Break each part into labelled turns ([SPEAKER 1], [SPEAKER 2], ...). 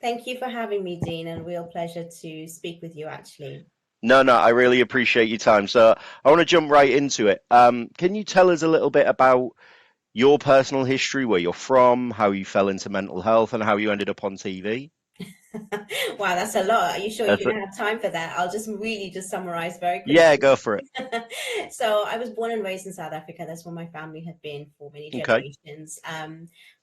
[SPEAKER 1] Thank you for having me, Dean, and real pleasure to speak with you, actually.
[SPEAKER 2] No, no, I really appreciate your time. So I want to jump right into it. Can you tell us a little bit about your personal history, where you're from, how you fell into mental health, and how you ended up on TV?
[SPEAKER 1] Wow, that's a lot. Are you sure you're
[SPEAKER 2] That's
[SPEAKER 1] going
[SPEAKER 2] it.
[SPEAKER 1] to have time for that? I'll just really just summarize very
[SPEAKER 2] Yeah,
[SPEAKER 1] quickly.
[SPEAKER 2] go for it.
[SPEAKER 1] So I was born and raised in South Africa. That's where my family had been for many
[SPEAKER 2] Okay.
[SPEAKER 1] generations.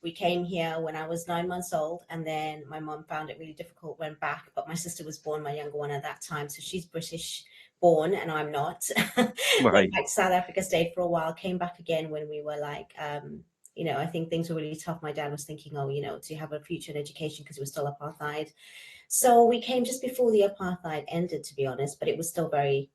[SPEAKER 1] We came here when I was 9 months old, and then my mom found it really difficult, went back. But my sister was born, my younger one at that time, so she's British born, and I'm not. Went
[SPEAKER 2] Right.
[SPEAKER 1] back to South Africa, stayed for a while, came back again when we were like, I think things were really tough. My dad was thinking, oh, to have a future in education because it was still apartheid. So we came just before the apartheid ended, to be honest, but it was still very,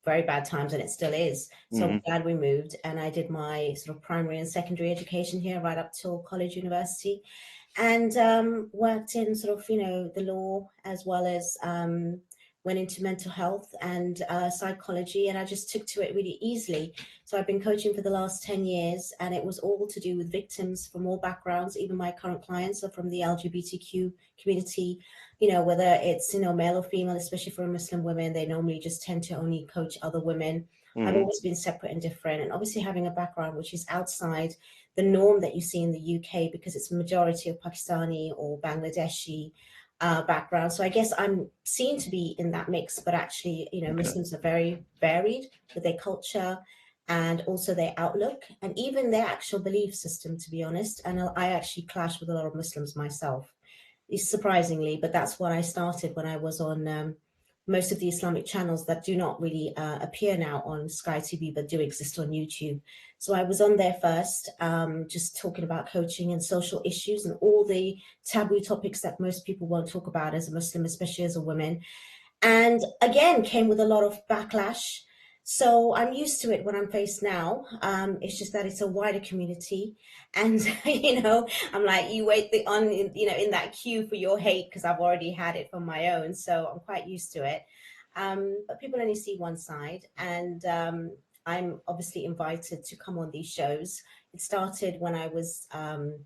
[SPEAKER 1] very bad times, and it still is. So I'm
[SPEAKER 2] Hmm.
[SPEAKER 1] glad we moved, and I did my sort of primary and secondary education here, right up till college, university, and worked in sort of the law as well as went into mental health and psychology, and I just took to it really easily. So I've been coaching for the last 10 years, and it was all to do with victims from all backgrounds. Even my current clients are from the LGBTQ community, whether it's male or female, especially for Muslim women. They normally just tend to only coach other women. I've
[SPEAKER 2] Hmm.
[SPEAKER 1] always been separate and different, and obviously having a background which is outside the norm that you see in the UK, because it's a majority of Pakistani or Bangladeshi background. So I guess I'm seen to be in that mix, but actually,
[SPEAKER 2] Okay.
[SPEAKER 1] Muslims are very varied with their culture and also their outlook and even their actual belief system, to be honest. And I actually clash with a lot of Muslims myself, surprisingly, but that's what I started when I was on most of the Islamic channels that do not really appear now on Sky TV, but do exist on YouTube. So I was on there first, just talking about coaching and social issues and all the taboo topics that most people won't talk about as a Muslim, especially as a woman. And again, came with a lot of backlash. So I'm used to it when I'm faced now. It's just that it's a wider community, and I'm like, you wait in that queue for your hate because I've already had it from my own. So I'm quite used to it. But people only see one side, and I'm obviously invited to come on these shows. It started when I was on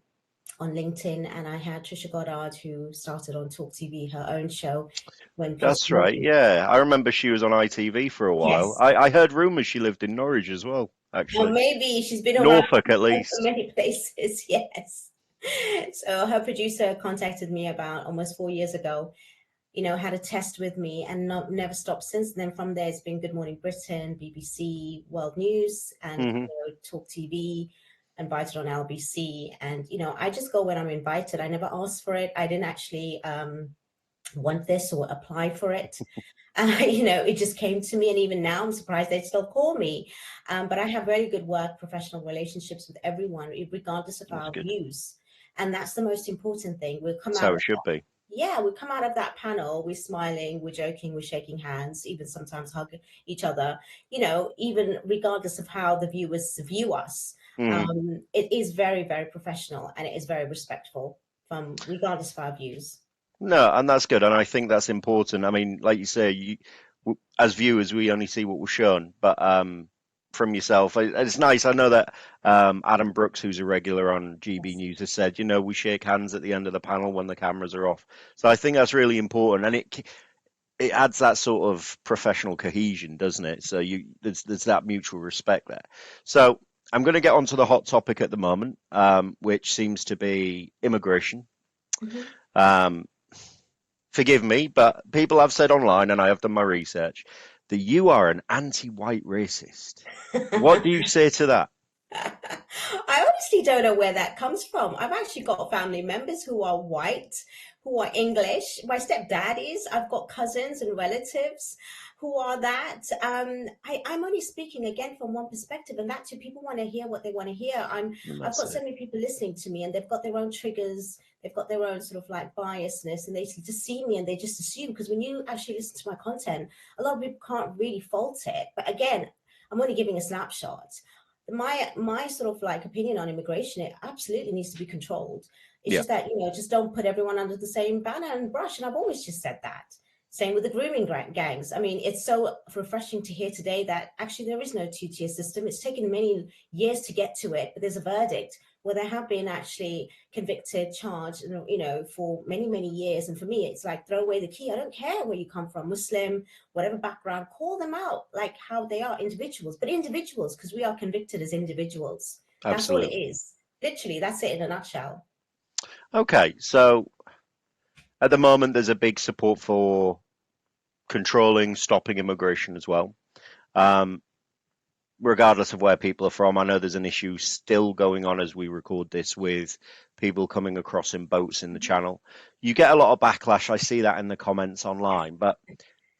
[SPEAKER 1] LinkedIn, and I had Trisha Goddard, who started on Talk TV, her own show when
[SPEAKER 2] That's
[SPEAKER 1] Facebook.
[SPEAKER 2] right. Yeah, I remember she was on ITV for a while.
[SPEAKER 1] Yes.
[SPEAKER 2] I heard rumors she lived in Norwich as well,
[SPEAKER 1] Or
[SPEAKER 2] actually.
[SPEAKER 1] maybe she's been around
[SPEAKER 2] Norfolk, at
[SPEAKER 1] so
[SPEAKER 2] least.
[SPEAKER 1] many places. Yes. So her producer contacted me about almost 4 years ago, had a test with me and never stopped since. And then from there, it's been Good Morning Britain, BBC World News, and
[SPEAKER 2] Hmm.
[SPEAKER 1] Talk TV, invited on LBC. And, I just go when I'm invited. I never asked for it. I didn't actually want this or apply for it. It just came to me, and even now, I'm surprised they still call me. But I have very good work, professional relationships with everyone, regardless of
[SPEAKER 2] That's
[SPEAKER 1] our
[SPEAKER 2] good.
[SPEAKER 1] views, and that's the most important thing. We'll come
[SPEAKER 2] That's
[SPEAKER 1] out
[SPEAKER 2] how
[SPEAKER 1] of
[SPEAKER 2] it should be.
[SPEAKER 1] yeah, we come out of that panel, we're smiling, we're joking, we're shaking hands, even sometimes hug each other. Even regardless of how the viewers view us,
[SPEAKER 2] Hmm.
[SPEAKER 1] it is very, very professional, and it is very respectful from regardless of our views.
[SPEAKER 2] No, and that's good, and I think that's important. I mean, like you say, as viewers, we only see what we're shown, but from yourself, it's nice. I know that Adam Brooks, who's a regular on GB
[SPEAKER 1] Yes.
[SPEAKER 2] News, has said, we shake hands at the end of the panel when the cameras are off. So I think that's really important, and it adds that sort of professional cohesion, doesn't it? So there's that mutual respect there. So I'm going to get onto the hot topic at the moment, which seems to be immigration.
[SPEAKER 1] Mhm.
[SPEAKER 2] Um, Forgive me, but people have said online, and I have done my research, that you are an anti-white racist. What do you say to that?
[SPEAKER 1] I honestly don't know where that comes from. I've actually got family members who are white, who are English. My stepdad is. I've got cousins and relatives who are that. I'm only speaking again from one perspective, and that's who people want to hear what they want to hear.
[SPEAKER 2] And
[SPEAKER 1] I've
[SPEAKER 2] that's
[SPEAKER 1] got so
[SPEAKER 2] it.
[SPEAKER 1] many people listening to me, and they've got their own triggers. They've got their own sort of like biasness, and they just see me and they just assume. Because when you actually listen to my content, a lot of people can't really fault it. But again, I'm only giving a snapshot. My sort of like opinion on immigration, it absolutely needs to be controlled. It's
[SPEAKER 2] Yeah.
[SPEAKER 1] just that, just don't put everyone under the same banner and brush, and I've always just said that. Same with the grooming gangs. I mean, it's so refreshing to hear today that actually there is no two-tier system. It's taken many years to get to it, but there's a verdict. where they have been actually convicted, charged, you know, for many, many years. And for me, it's like, throw away the key. I don't care where you come from, Muslim, whatever background, call them out like how they are, individuals, but individuals, because we are convicted as individuals. That's all it
[SPEAKER 2] Absolutely.
[SPEAKER 1] is. Literally, that's it in a nutshell.
[SPEAKER 2] Okay, so at the moment, there's a big support for controlling, stopping immigration as well. Um, Regardless of where people are from, I know there's an issue still going on as we record this with people coming across in boats in the channel. You get a lot of backlash. I see that in the comments online. But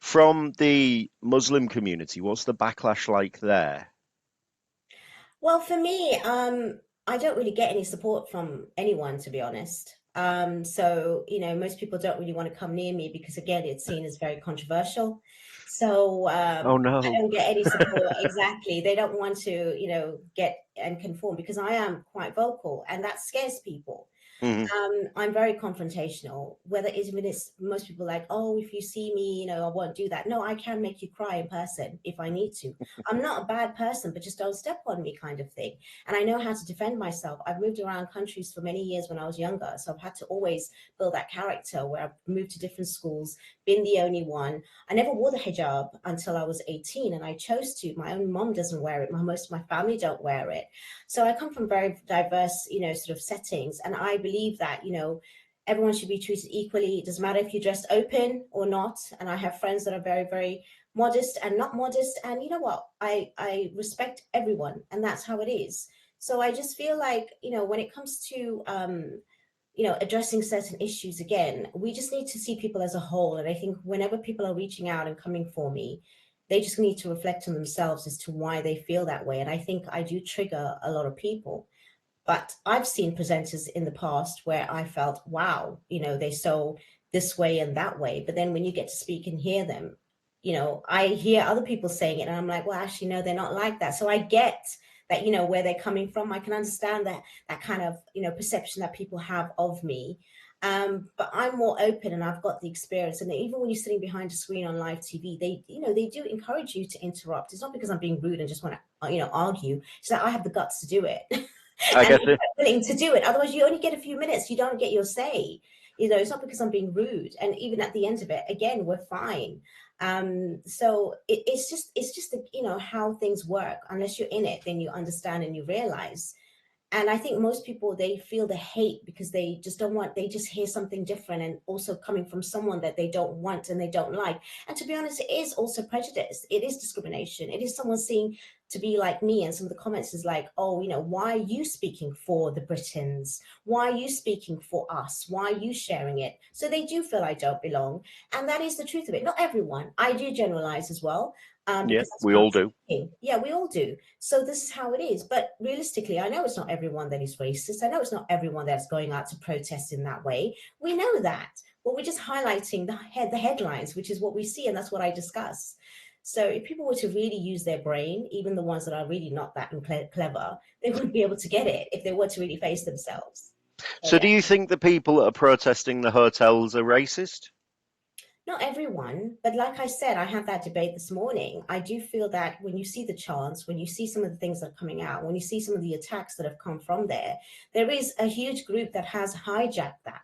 [SPEAKER 2] from the Muslim community, what's the backlash like there?
[SPEAKER 1] Well, for me, I don't really get any support from anyone, to be honest. So, you know, most people don't really want to come near me because, again, it's seen as very controversial. So,
[SPEAKER 2] Oh
[SPEAKER 1] I
[SPEAKER 2] no.
[SPEAKER 1] don't get any support. Exactly. They don't want to, you know, get and conform because I am quite vocal, and that scares people.
[SPEAKER 2] Mhm.
[SPEAKER 1] I'm very confrontational, whether it's most people like, oh, if you see me, you know, I won't do that. No, I can make you cry in person if I need to. I'm not a bad person, but just don't step on me kind of thing. And I know how to defend myself. I've moved around countries for many years when I was younger. So I've had to always build that character where I've moved to different schools, been the only one. I never wore the hijab until I was 18 and I chose to. My own mom doesn't wear it. Most of my family don't wear it. So I come from very diverse, you know, sort of settings. And I believe that, you know, everyone should be treated equally. It doesn't matter if you're dressed open or not. And I have friends that are very, very modest and not modest. And you know what? I respect everyone, and that's how it is. So I just feel like, you know, when it comes to you know, addressing certain issues again, we just need to see people as a whole. And I think whenever people are reaching out and coming for me, they just need to reflect on themselves as to why they feel that way. And I think I do trigger a lot of people. But I've seen presenters in the past where I felt, wow, you know, they're so this way and that way. But then when you get to speak and hear them, you know, I hear other people saying it and I'm like, well, actually, no, they're not like that. So I get that, you know, where they're coming from. I can understand that kind of, you know, perception that people have of me. But I'm more open and I've got the experience. And even when you're sitting behind a screen on live TV, they, you know, they do encourage you to interrupt. It's not because I'm being rude and just want to, you know, argue. It's that I have the guts to do it.
[SPEAKER 2] I
[SPEAKER 1] And
[SPEAKER 2] guess
[SPEAKER 1] I'm
[SPEAKER 2] it.
[SPEAKER 1] quite willing to do it. Otherwise, you only get a few minutes. You don't get your say. You know, it's not because I'm being rude. And even at the end of it, again, we're fine. So it's just you know how things work. Unless you're in it, then you understand and you realize. And I think most people, they feel the hate because they just don't want, they just hear something different, and also coming from someone that they don't want and they don't like. And to be honest, it is also prejudice. It is discrimination. It is someone seeing to be like me. And some of the comments is like, oh, you know, why are you speaking for the Britons? Why are you speaking for us? Why are you sharing it? So they do feel I don't belong. And that is the truth of it. Not everyone. I do generalize as well.
[SPEAKER 2] Yeah,
[SPEAKER 1] Because that's
[SPEAKER 2] we
[SPEAKER 1] why I'm
[SPEAKER 2] all do.
[SPEAKER 1] speaking. Yeah, we all do. So this is how it is. But realistically, I know it's not everyone that is racist. I know it's not everyone that's going out to protest in that way. We know that. But we're just highlighting the headlines, which is what we see, and that's what I discuss. So if people were to really use their brain, even the ones that are really not that clever, they would be able to get it if they were to really face themselves. So
[SPEAKER 2] So
[SPEAKER 1] yeah.
[SPEAKER 2] do you think the people that are protesting the hotels are racist?
[SPEAKER 1] Not everyone, but like I said, I had that debate this morning. I do feel that when you see the chants, when you see some of the things that are coming out, when you see some of the attacks that have come from there, there is a huge group that has hijacked that.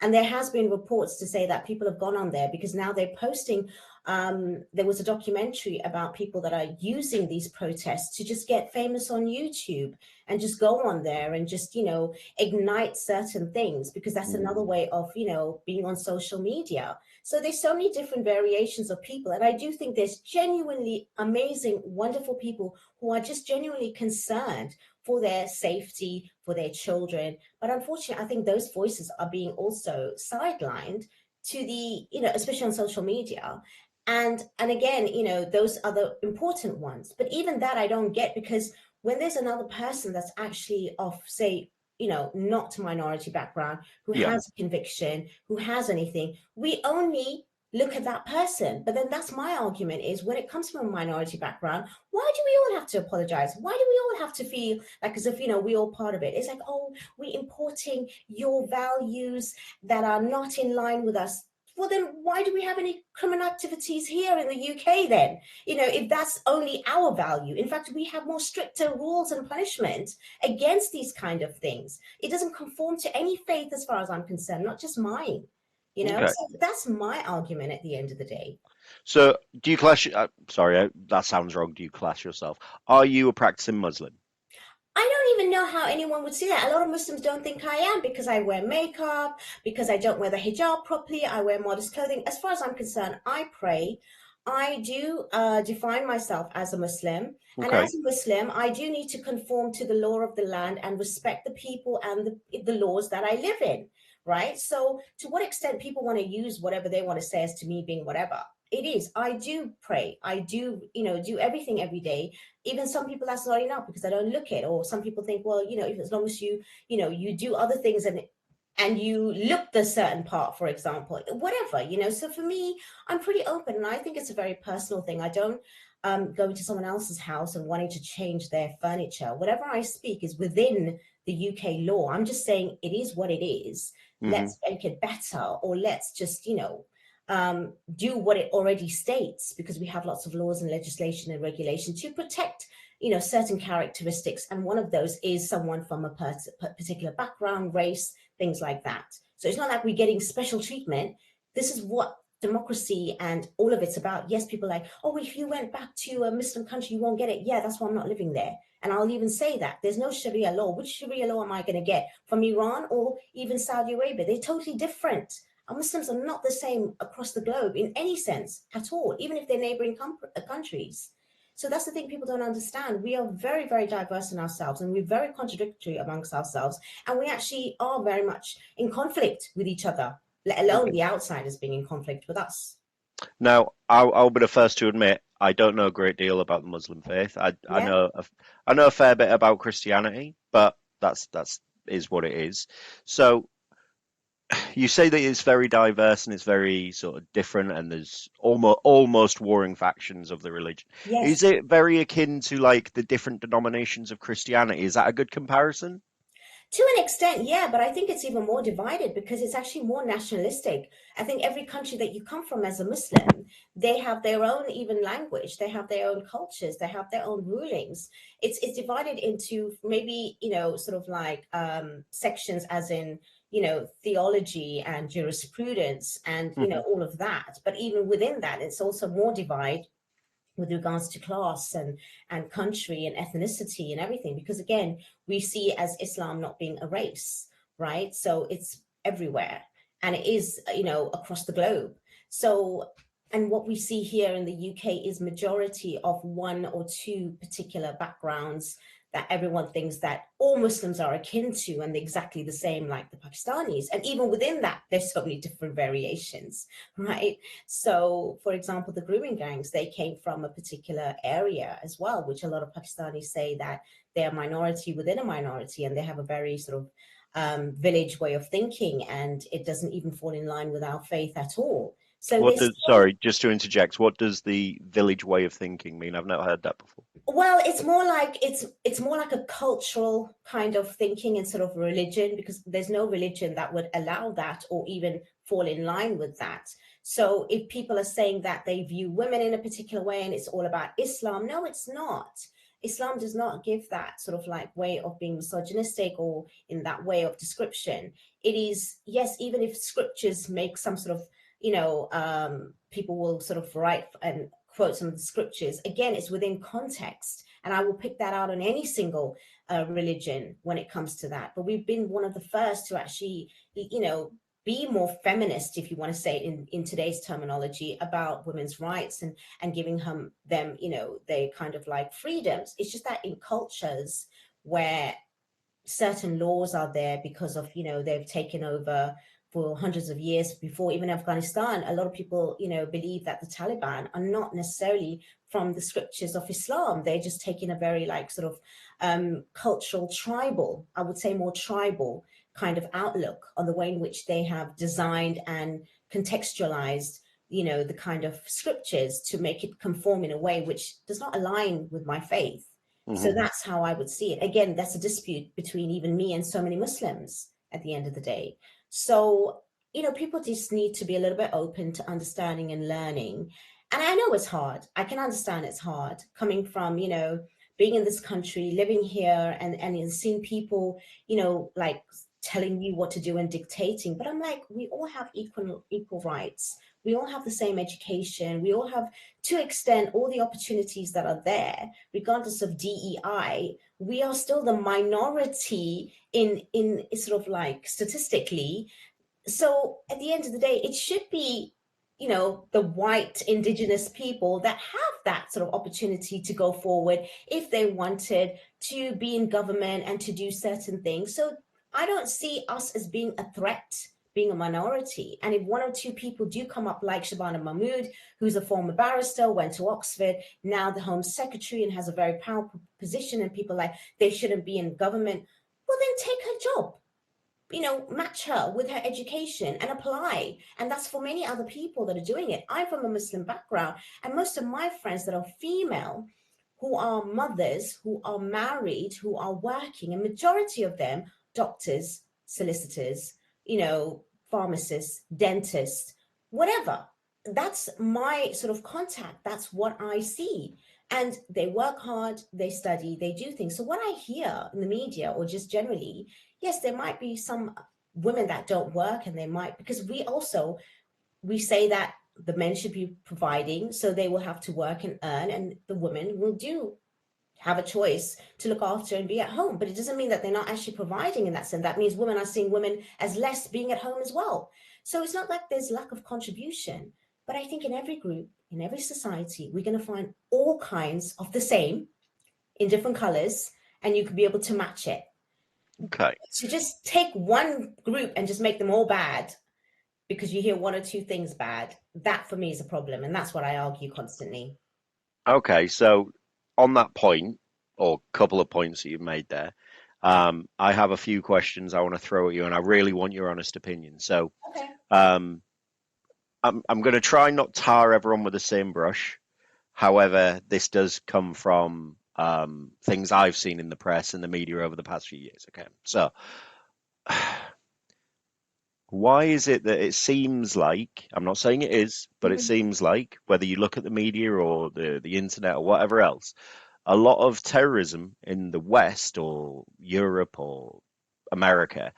[SPEAKER 1] And there has been reports to say that people have gone on there because now they're posting. There was a documentary about people that are using these protests to just get famous on YouTube and just go on there and just, you know, ignite certain things, because that's another
[SPEAKER 2] Mm.
[SPEAKER 1] way of, you know, being on social media. So there's so many different variations of people. And I do think there's genuinely amazing, wonderful people who are just genuinely concerned for their safety, for their children. But unfortunately, I think those voices are being also sidelined to the, you know, especially on social media. And again, you know, those are the important ones. But even that I don't get, because when there's another person that's actually of, say, you know, not minority background, who
[SPEAKER 2] Yeah.
[SPEAKER 1] has a conviction, who has anything, we only look at that person. But then that's my argument, is when it comes from a minority background, why do we all have to apologize? Why do we all have to feel like as if, you know, we're all part of it? It's like, oh, we're importing your values that are not in line with us. well, then why do we have any criminal activities here in the UK then? If that's only our value. In fact, we have more stricter rules and punishment against these kind of things. It doesn't conform to any faith as far as I'm concerned, not just mine.
[SPEAKER 2] Okay.
[SPEAKER 1] So that's my argument at the end of the day.
[SPEAKER 2] So do you class? Sorry, that sounds wrong. Do you class yourself? Are you a practicing Muslim?
[SPEAKER 1] I don't even know how anyone would see that. A lot of Muslims don't think I am because I wear makeup, because I don't wear the hijab properly, I wear modest clothing. As far as I'm concerned, I pray. I do define myself as a Muslim. And
[SPEAKER 2] Okay.
[SPEAKER 1] as a Muslim, I do need to conform to the law of the land and respect the people and the laws that I live in, right? So, to what extent people want to use whatever they want to say as to me being whatever, it is. I do pray. I do, do everything every day. Even some people, that's not enough because I don't look it. Or some people think, well, if as long as you do other things and you look the certain part, for example, whatever. So for me, I'm pretty open, and I think it's a very personal thing. I don't go into someone else's house and wanting to change their furniture. Whatever I speak is within the UK law. I'm just saying it is what it is.
[SPEAKER 2] Hmm.
[SPEAKER 1] Let's make it better, or let's just do what it already states, because we have lots of laws and legislation and regulation to protect certain characteristics, and one of those is someone from a particular background, race, things like that. So it's not like we're getting special treatment. This is what democracy and all of it's about. Yes, people are like, oh, if you went back to a Muslim country you won't get it. Yeah, that's why I'm not living there. And I'll even say that there's no Sharia law. Which Sharia law am I going to get, from Iran or even Saudi Arabia? They're totally different. Our Muslims are not the same across the globe in any sense at all, even if they're neighboring countries. So that's the thing people don't understand. We are very, very diverse in ourselves, and we're very contradictory amongst ourselves. And we actually are very much in conflict with each other, let alone
[SPEAKER 2] Okay.
[SPEAKER 1] the outsiders being in conflict with us.
[SPEAKER 2] Now, I'll be the first to admit I don't know a great deal about the Muslim faith. I
[SPEAKER 1] Yeah.
[SPEAKER 2] know I know a fair bit about Christianity, but that's is what it is. So you say that it's very diverse and it's very sort of different, and there's almost warring factions of the religion. Is
[SPEAKER 1] Yes.
[SPEAKER 2] it very akin to like the different denominations of Christianity? Is that a good comparison?
[SPEAKER 1] To an extent, yeah, but I think it's even more divided because it's actually more nationalistic. I think every country that you come from as a Muslim, they have their own even language, they have their own cultures, they have their own rulings. It's divided into maybe, sort of like sections as in, theology and jurisprudence and,
[SPEAKER 2] Hmm.
[SPEAKER 1] all of that. But even within that, it's also more divide with regards to class and country and ethnicity and everything, because again, we see as Islam not being a race, right? So it's everywhere, and it is, across the globe. So, and what we see here in the UK is majority of one or two particular backgrounds that everyone thinks that all Muslims are akin to, and they're exactly the same like the Pakistanis. And even within that, there's so many different variations, right? So, for example, the grooming gangs, they came from a particular area as well, which a lot of Pakistanis say that they're a minority within a minority, and they have a very sort of village way of thinking, and it doesn't even fall in line with our faith at all. So
[SPEAKER 2] What
[SPEAKER 1] there's
[SPEAKER 2] does, sorry, just to interject, what does the village way of thinking mean? I've never heard that before.
[SPEAKER 1] well, it's more like a cultural kind of thinking instead of religion, because there's no religion that would allow that or even fall in line with that. So if people are saying that they view women in a particular way and it's all about Islam, no, it's not. Islam does not give that sort of like way of being misogynistic or in that way of description. It is, yes, even if scriptures make some sort of, people will sort of write and quote some of the scriptures. Again, it's within context, and I will pick that out on any single religion when it comes to that. But we've been one of the first to actually, be more feminist, if you want to say in today's terminology, about women's rights and giving them, they kind of like freedoms. It's just that in cultures where certain laws are there because of, they've taken over for hundreds of years. Before even Afghanistan, a lot of people, believe that the Taliban are not necessarily from the scriptures of Islam. They're just taking a very like sort of cultural, tribal, I would say more tribal kind of outlook on the way in which they have designed and contextualized, the kind of scriptures to make it conform in a way which does not align with my faith. So
[SPEAKER 2] Hmm.
[SPEAKER 1] that's how I would see it. Again, that's a dispute between even me and so many Muslims at the end of the day. So people just need to be a little bit open to understanding and learning. And I know it's hard. I can understand it's hard coming from, being in this country, living here, and seeing people, like telling you what to do and dictating. But I'm like, we all have equal rights. We all have the same education. We all have, to extend all the opportunities that are there, regardless of DEI. We are still the minority in sort of like statistically. So at the end of the day, it should be, the white indigenous people that have that sort of opportunity to go forward if they wanted to be in government and to do certain things. So I don't see us as being a threat, being a minority. And if one or two people do come up, like Shabana Mahmood, who's a former barrister, went to Oxford, now the Home Secretary, and has a very powerful position, and people like they shouldn't be in government, well, then take her job, match her with her education and apply. And that's for many other people that are doing it. I'm from a Muslim background, and most of my friends that are female, who are mothers, who are married, who are working, and majority of them, doctors, solicitors, pharmacists, dentists, whatever. That's my sort of contact. That's what I see. And they work hard, they study, they do things. So what I hear in the media, or just generally, yes, there might be some women that don't work, and they might, because we say that the men should be providing, so they will have to work and earn, and the women will do have a choice to look after and be at home. But it doesn't mean that they're not actually providing in that sense. That means women are seeing women as less being at home as well. So it's not like there's lack of contribution. But I think in every group, in every society, we're going to find all kinds of the same in different colors, and you could be able to match it.
[SPEAKER 2] Okay.
[SPEAKER 1] To just take one group and just make them all bad because you hear one or two things bad, that for me is a problem. And that's what I argue constantly.
[SPEAKER 2] Okay. So on that point, or couple of points that you've made there, I have a few questions I want to throw at you, and I really want your honest opinion. So,
[SPEAKER 1] Okay.
[SPEAKER 2] I'm going to try not tar everyone with the same brush. However, this does come from things I've seen in the press and the media over the past few years. Okay, so why is it that it seems like, I'm not saying it is, but it seems like, whether you look at the media or the internet or whatever else, a lot of terrorism in the West or Europe or America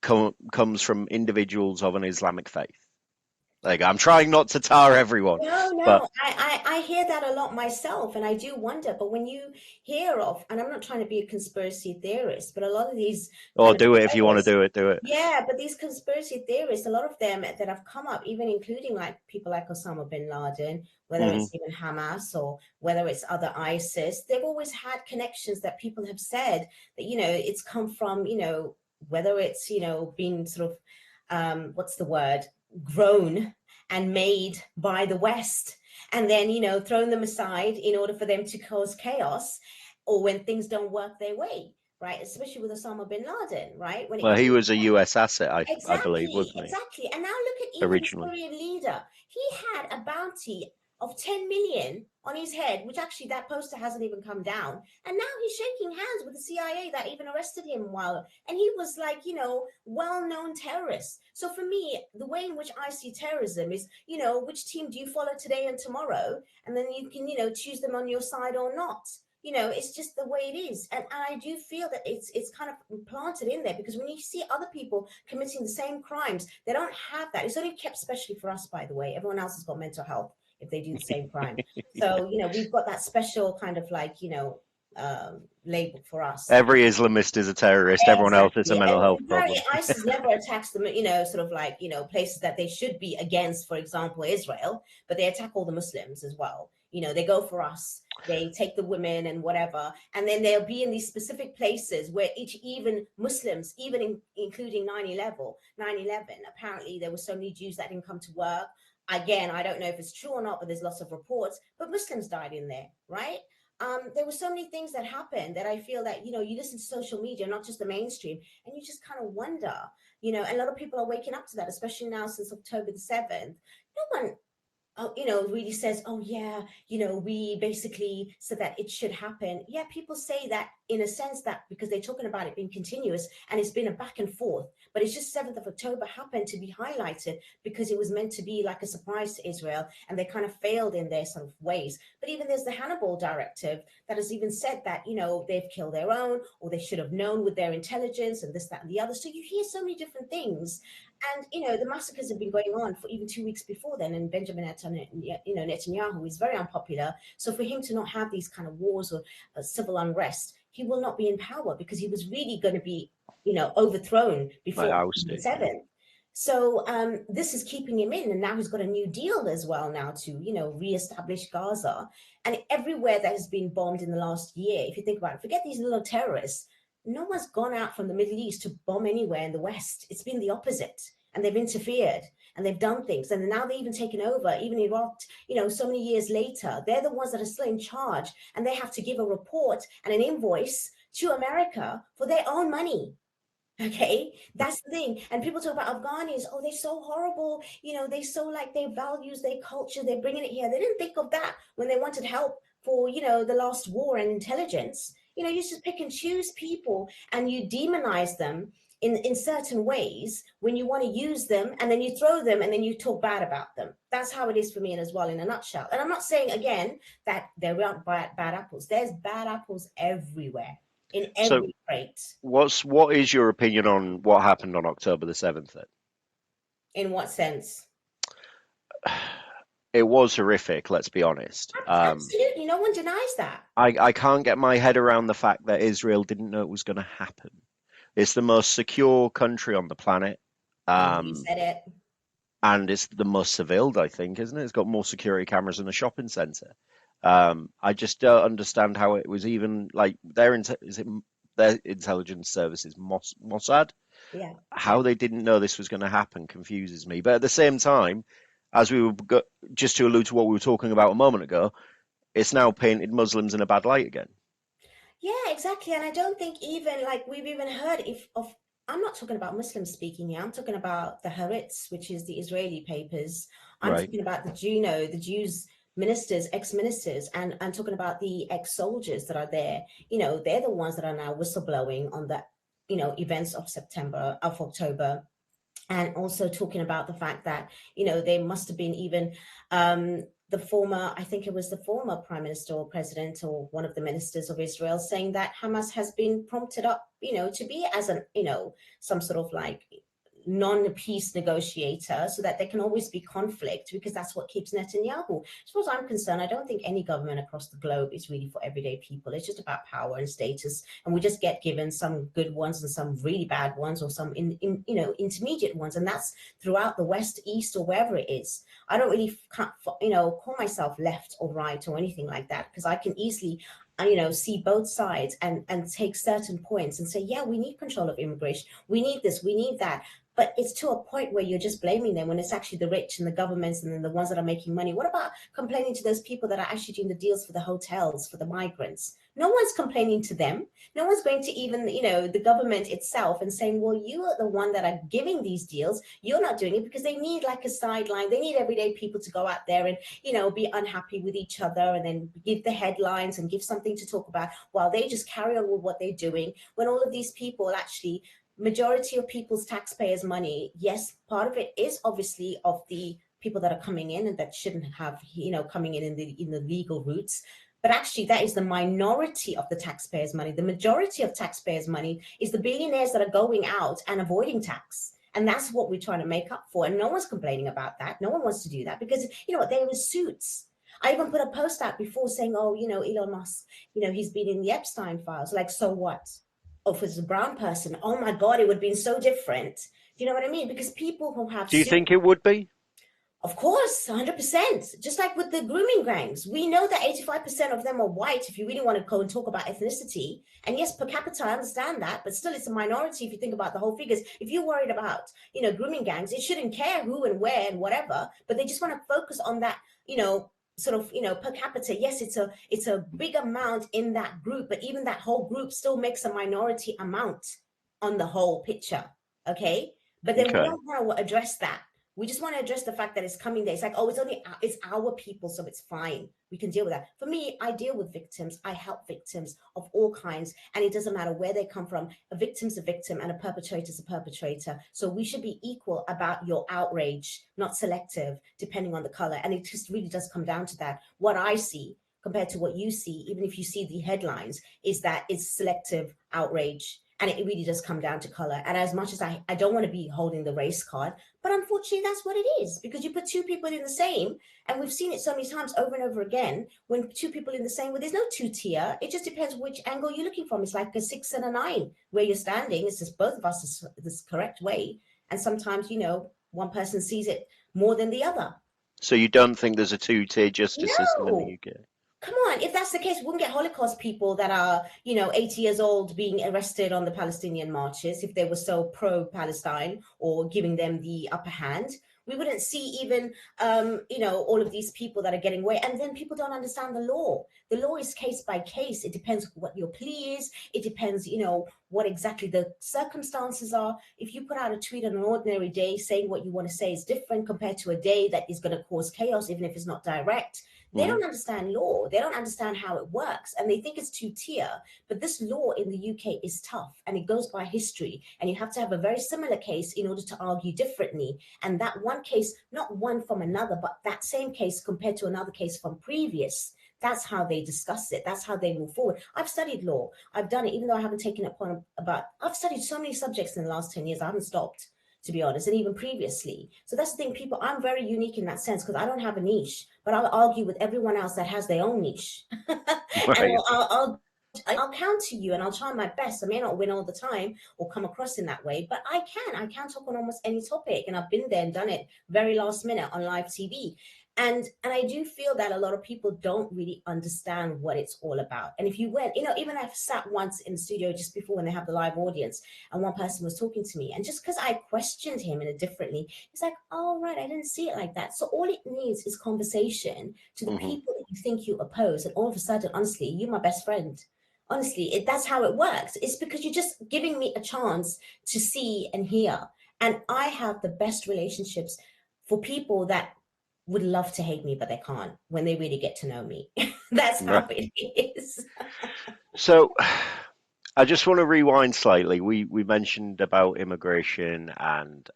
[SPEAKER 2] comes from individuals of an Islamic faith? Like, I'm trying not to tar everyone, but
[SPEAKER 1] No, I hear that a lot myself, and I do wonder. But when you hear of, and I'm not trying to be a conspiracy theorist, but a lot of these
[SPEAKER 2] or
[SPEAKER 1] kind of
[SPEAKER 2] do it if you want to
[SPEAKER 1] terrorists,
[SPEAKER 2] do it, do it.
[SPEAKER 1] yeah, but these conspiracy theorists, a lot of them that have come up, even including like people like Osama bin Laden, whether
[SPEAKER 2] Hmm.
[SPEAKER 1] it's even Hamas or whether it's other ISIS, they've always had connections that people have said that, it's come from, whether it's, being sort of, what's the word, grown and made by the West, and then, thrown them aside in order for them to cause chaos, or when things don't work their way, right? Especially with Osama bin Laden, right? When it
[SPEAKER 2] Well, he
[SPEAKER 1] came.
[SPEAKER 2] was a US asset, I believe,
[SPEAKER 1] Exactly,
[SPEAKER 2] wasn't he,
[SPEAKER 1] exactly. And now look at even the
[SPEAKER 2] originally?
[SPEAKER 1] Syrian leader. He had a bounty of 10 million on his head, which actually that poster hasn't even come down. And now he's shaking hands with the CIA that even arrested him while, and he was like, well-known terrorist. So for me, the way in which I see terrorism is, which team do you follow today and tomorrow? And then you can, choose them on your side or not. It's just the way it is. And I do feel that it's kind of planted in there, because when you see other people committing the same crimes, they don't have that. It's only kept specially for us, by the way. Everyone else has got mental health if they do the same crime. So, we've got that special kind of like, label for us.
[SPEAKER 2] Every Islamist is a terrorist. Everyone else is a
[SPEAKER 1] Exactly.
[SPEAKER 2] mental
[SPEAKER 1] And
[SPEAKER 2] health
[SPEAKER 1] apparently
[SPEAKER 2] problem.
[SPEAKER 1] ISIS never attacks them, sort of like, places that they should be against, for example, Israel, but they attack all the Muslims as well. They go for us, they take the women and whatever. And then they'll be in these specific places where even Muslims, even including 9/11, apparently there were so many Jews that didn't come to work. Again, I don't know if it's true or not, but there's lots of reports, but Muslims died in there, right? There were so many things that happened that I feel that, you listen to social media, not just the mainstream, and you just kind of wonder, and a lot of people are waking up to that, especially now since October the 7th. No one, really says, oh yeah, we basically said that it should happen. Yeah, people say that in a sense that because they're talking about it being continuous and it's been a back and forth, but it's just 7th of October happened to be highlighted because it was meant to be like a surprise to Israel, and they kind of failed in their sort of ways. But even there's the Hannibal Directive that has even said that, they've killed their own, or they should have known with their intelligence, and this, that, and the other. So you hear so many different things. And, the massacres have been going on for even 2 weeks before then. And Benjamin Netanyahu is very unpopular. So for him to not have these kind of wars or civil unrest, he will not be in power, because he was really going to be, overthrown before the
[SPEAKER 2] ousted.
[SPEAKER 1] 7th. So this is keeping him in, and now he's got a new deal as well now to, reestablish Gaza. And everywhere that has been bombed in the last year, if you think about it, forget these little terrorists. No one's gone out from the Middle East to bomb anywhere in the West. It's been the opposite, and they've interfered and they've done things, and now they've even taken over, even Iraq, so many years later. They're the ones that are still in charge, and they have to give a report and an invoice to America for their own money. Okay, that's the thing. And people talk about Afghanis, oh, they're so horrible, they so like their values, their culture, they're bringing it here. They didn't think of that when they wanted help for, the last war and intelligence. You just pick and choose people, and you demonize them in certain ways when you want to use them, and then you throw them, and then you talk bad about them. That's how it is for me as well, in a nutshell. And I'm not saying, again, that there aren't bad apples. There's bad apples everywhere, in every crate.
[SPEAKER 2] What is your opinion on what happened on October the 7th then?
[SPEAKER 1] In what sense?
[SPEAKER 2] It was horrific, let's be honest.
[SPEAKER 1] Absolutely, no one denies that.
[SPEAKER 2] I can't get my head around the fact that Israel didn't know it was going to happen. It's the most secure country on the planet.
[SPEAKER 1] You said it.
[SPEAKER 2] And it's the most surveilled, I think, isn't it? It's got more security cameras than a shopping centre. I just don't understand how it was even like their intelligence services, Mossad.
[SPEAKER 1] Yeah.
[SPEAKER 2] How they didn't know this was going to happen confuses me. But at the same time, as we were just to allude to what we were talking about a moment ago, it's now painted Muslims in a bad light again.
[SPEAKER 1] Yeah, exactly. And I don't think even like we've even heard of. I'm not talking about Muslims speaking here. I'm talking about the Haaretz, which is the Israeli papers. I'm
[SPEAKER 2] Right.
[SPEAKER 1] talking about the Jews ministers, ex-ministers, and I'm talking about the ex-soldiers that are there. They're the ones that are now whistleblowing on the, events of October. And also talking about the fact that, there must have been even I think it was the former prime minister or president or one of the ministers of Israel saying that Hamas has been prompted up, to be as an, some sort of like non-peace negotiator, so that there can always be conflict, because that's what keeps Netanyahu. As far as I'm concerned, I don't think any government across the globe is really for everyday people. It's just about power and status, and we just get given some good ones and some really bad ones, or some intermediate ones, and that's throughout the West, East, or wherever it is. I don't really call myself left or right or anything like that, because I can easily see both sides and take certain points and say, yeah, we need control of immigration, we need this, we need that. But it's to a point where you're just blaming them, when it's actually the rich and the governments and then the ones that are making money. What about complaining to those people that are actually doing the deals for the hotels, for the migrants? No one's complaining to them. No one's going to even, the government itself and saying, well, you are the one that are giving these deals. You're not doing it, because they need like a sideline. They need everyday people to go out there and, be unhappy with each other, and then give the headlines and give something to talk about, while they just carry on with what they're doing, when all of these people actually, majority of people's taxpayers' money, yes, part of it is obviously of the people that are coming in and that shouldn't have, coming in the legal routes. But actually, that is the minority of the taxpayers' money. The majority of taxpayers' money is the billionaires that are going out and avoiding tax. And that's what we're trying to make up for. And no one's complaining about that. No one wants to do that, because, they're in suits. I even put a post out before saying, oh, Elon Musk, he's been in the Epstein files. Like, so what? Oh, if it's a brown person, oh my God, it would have been so different. Do you know what I mean? Because people who have
[SPEAKER 2] Do you think it would be?
[SPEAKER 1] of course, 100%. Just like with the grooming gangs, we know that 85% of them are white, if you really want to go and talk about ethnicity. And yes, per capita, I understand that, but still it's a minority if you think about the whole figures. If you're worried about, grooming gangs, it shouldn't care who and where and whatever, but they just want to focus on that, sort of, per capita. Yes, it's a big amount in that group, but even that whole group still makes a minority amount on the whole picture. Okay. But then we don't want to address that. We just want to address the fact that it's coming there. It's like, oh, it's our people, so it's fine. We can deal with that. For me, I deal with victims. I help victims of all kinds, and it doesn't matter where they come from. A victim's a victim, and a perpetrator's a perpetrator. So we should be equal about your outrage, not selective, depending on the color. And it just really does come down to that. What I see compared to what you see, even if you see the headlines, is that it's selective outrage. And it really does come down to color. And as much as I don't want to be holding the race card, but unfortunately that's what it is, because you put two people in the same, and we've seen it so many times over and over again, when two people in the same, well, there's no two tier. It just depends which angle you're looking from. It's like a 6 and a 9 where you're standing. It's just both of us is this correct way. And sometimes, one person sees it more than the other.
[SPEAKER 2] So you don't think there's a two-tier justice system in the
[SPEAKER 1] No.
[SPEAKER 2] UK?
[SPEAKER 1] Come on, if that's the case, we wouldn't get Holocaust people that are, 80 years old being arrested on the Palestinian marches if they were so pro-Palestine or giving them the upper hand. We wouldn't see even, all of these people that are getting away. And then people don't understand the law. The law is case by case. It depends what your plea is. It depends, what exactly the circumstances are. If you put out a tweet on an ordinary day saying what you want to say is different compared to a day that is going to cause chaos, even if it's not direct. They don't understand law. They don't understand how it works. And they think it's two-tier. But this law in the UK is tough, and it goes by history. And you have to have a very similar case in order to argue differently. And that one case, not one from another, but that same case compared to another case from previous. That's how they discuss it. That's how they move forward. I've studied law. I've done it, even though I haven't taken it upon I've studied so many subjects in the last 10 years. I haven't stopped, to be honest, and even previously. So that's the thing, people, I'm very unique in that sense because I don't have a niche, but I'll argue with everyone else that has their own niche.
[SPEAKER 2] Right.
[SPEAKER 1] And I'll counter you, and I'll try my best. I may not win all the time or come across in that way, but I can talk on almost any topic, and I've been there and done it very last minute on live TV. And I do feel that a lot of people don't really understand what it's all about. And if you went, even I've sat once in the studio just before when they have the live audience, and one person was talking to me, and just because I questioned him in a differently, it's like, oh, right, I didn't see it like that. So all it needs is conversation to the people that you think you oppose, and all of a sudden, honestly, you're my best friend. Honestly, that's how it works. It's because you're just giving me a chance to see and hear. And I have the best relationships for people that would love to hate me, but they can't when they really get to know me. That's how
[SPEAKER 2] Right.
[SPEAKER 1] it is.
[SPEAKER 2] So I just want to rewind slightly. We mentioned about immigration and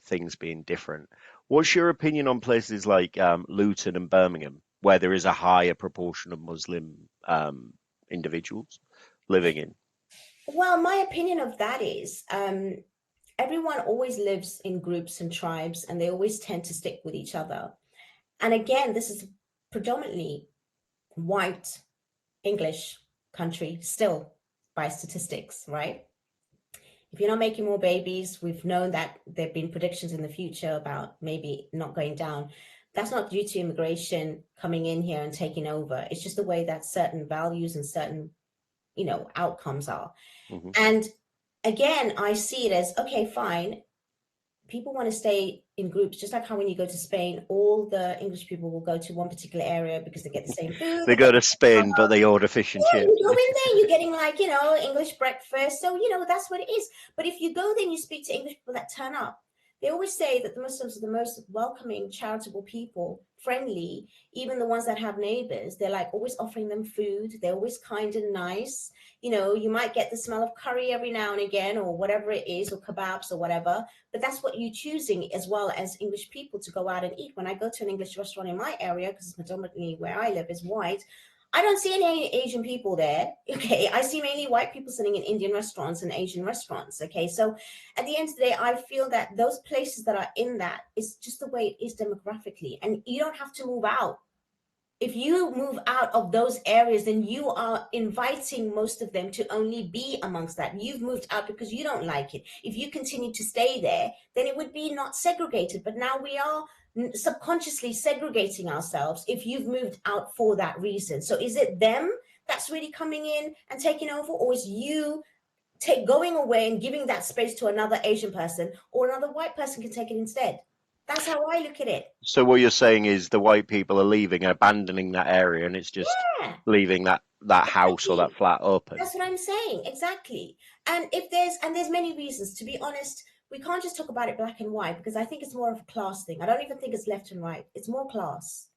[SPEAKER 2] things being different. What's your opinion on places like Luton and Birmingham, where there is a higher proportion of Muslim individuals living in?
[SPEAKER 1] Well, my opinion of that is everyone always lives in groups and tribes, and they always tend to stick with each other. And again, this is predominantly white English country still by statistics, right? If you're not making more babies, we've known that there have been predictions in the future about maybe not going down. That's not due to immigration coming in here and taking over. It's just the way that certain values and certain, outcomes are.
[SPEAKER 2] Hmm.
[SPEAKER 1] And again, I see it as, okay, fine. People want to stay in groups, just like how when you go to Spain, all the English people will go to one particular area because they get the same food.
[SPEAKER 2] They go to Spain, but they order fish and
[SPEAKER 1] Yeah,
[SPEAKER 2] chips.
[SPEAKER 1] you go in there, you're getting like, English breakfast. So, that's what it is. But if you go there and you speak to English people that turn up, they always say that the Muslims are the most welcoming, charitable people, friendly, even the ones that have neighbors. They're like always offering them food. They're always kind and nice. You might get the smell of curry every now and again or whatever it is, or kebabs or whatever. But that's what you're choosing as well as English people to go out and eat. When I go to an English restaurant in my area, because predominantly where I live is white, I don't see any Asian people there. Okay. I see mainly white people sitting in Indian restaurants and Asian restaurants. Okay. So at the end of the day, I feel that those places that are in that is just the way it is demographically. And you don't have to move out. If you move out of those areas, then you are inviting most of them to only be amongst that. You've moved out because you don't like it. If you continue to stay there, then it would be not segregated. But now we are subconsciously segregating ourselves if you've moved out for that reason. So is it them that's really coming in and taking over, or is you going away and giving that space to another Asian person, or another white person can take it instead? That's how I look at it.
[SPEAKER 2] So what you're saying is the white people are leaving, abandoning that area, and it's just
[SPEAKER 1] Yeah.
[SPEAKER 2] leaving that house or that flat open.
[SPEAKER 1] That's what I'm saying. Exactly. And there's many reasons, to be honest, we can't just talk about it black and white, because I think it's more of a class thing. I don't even think it's left and right. It's more class.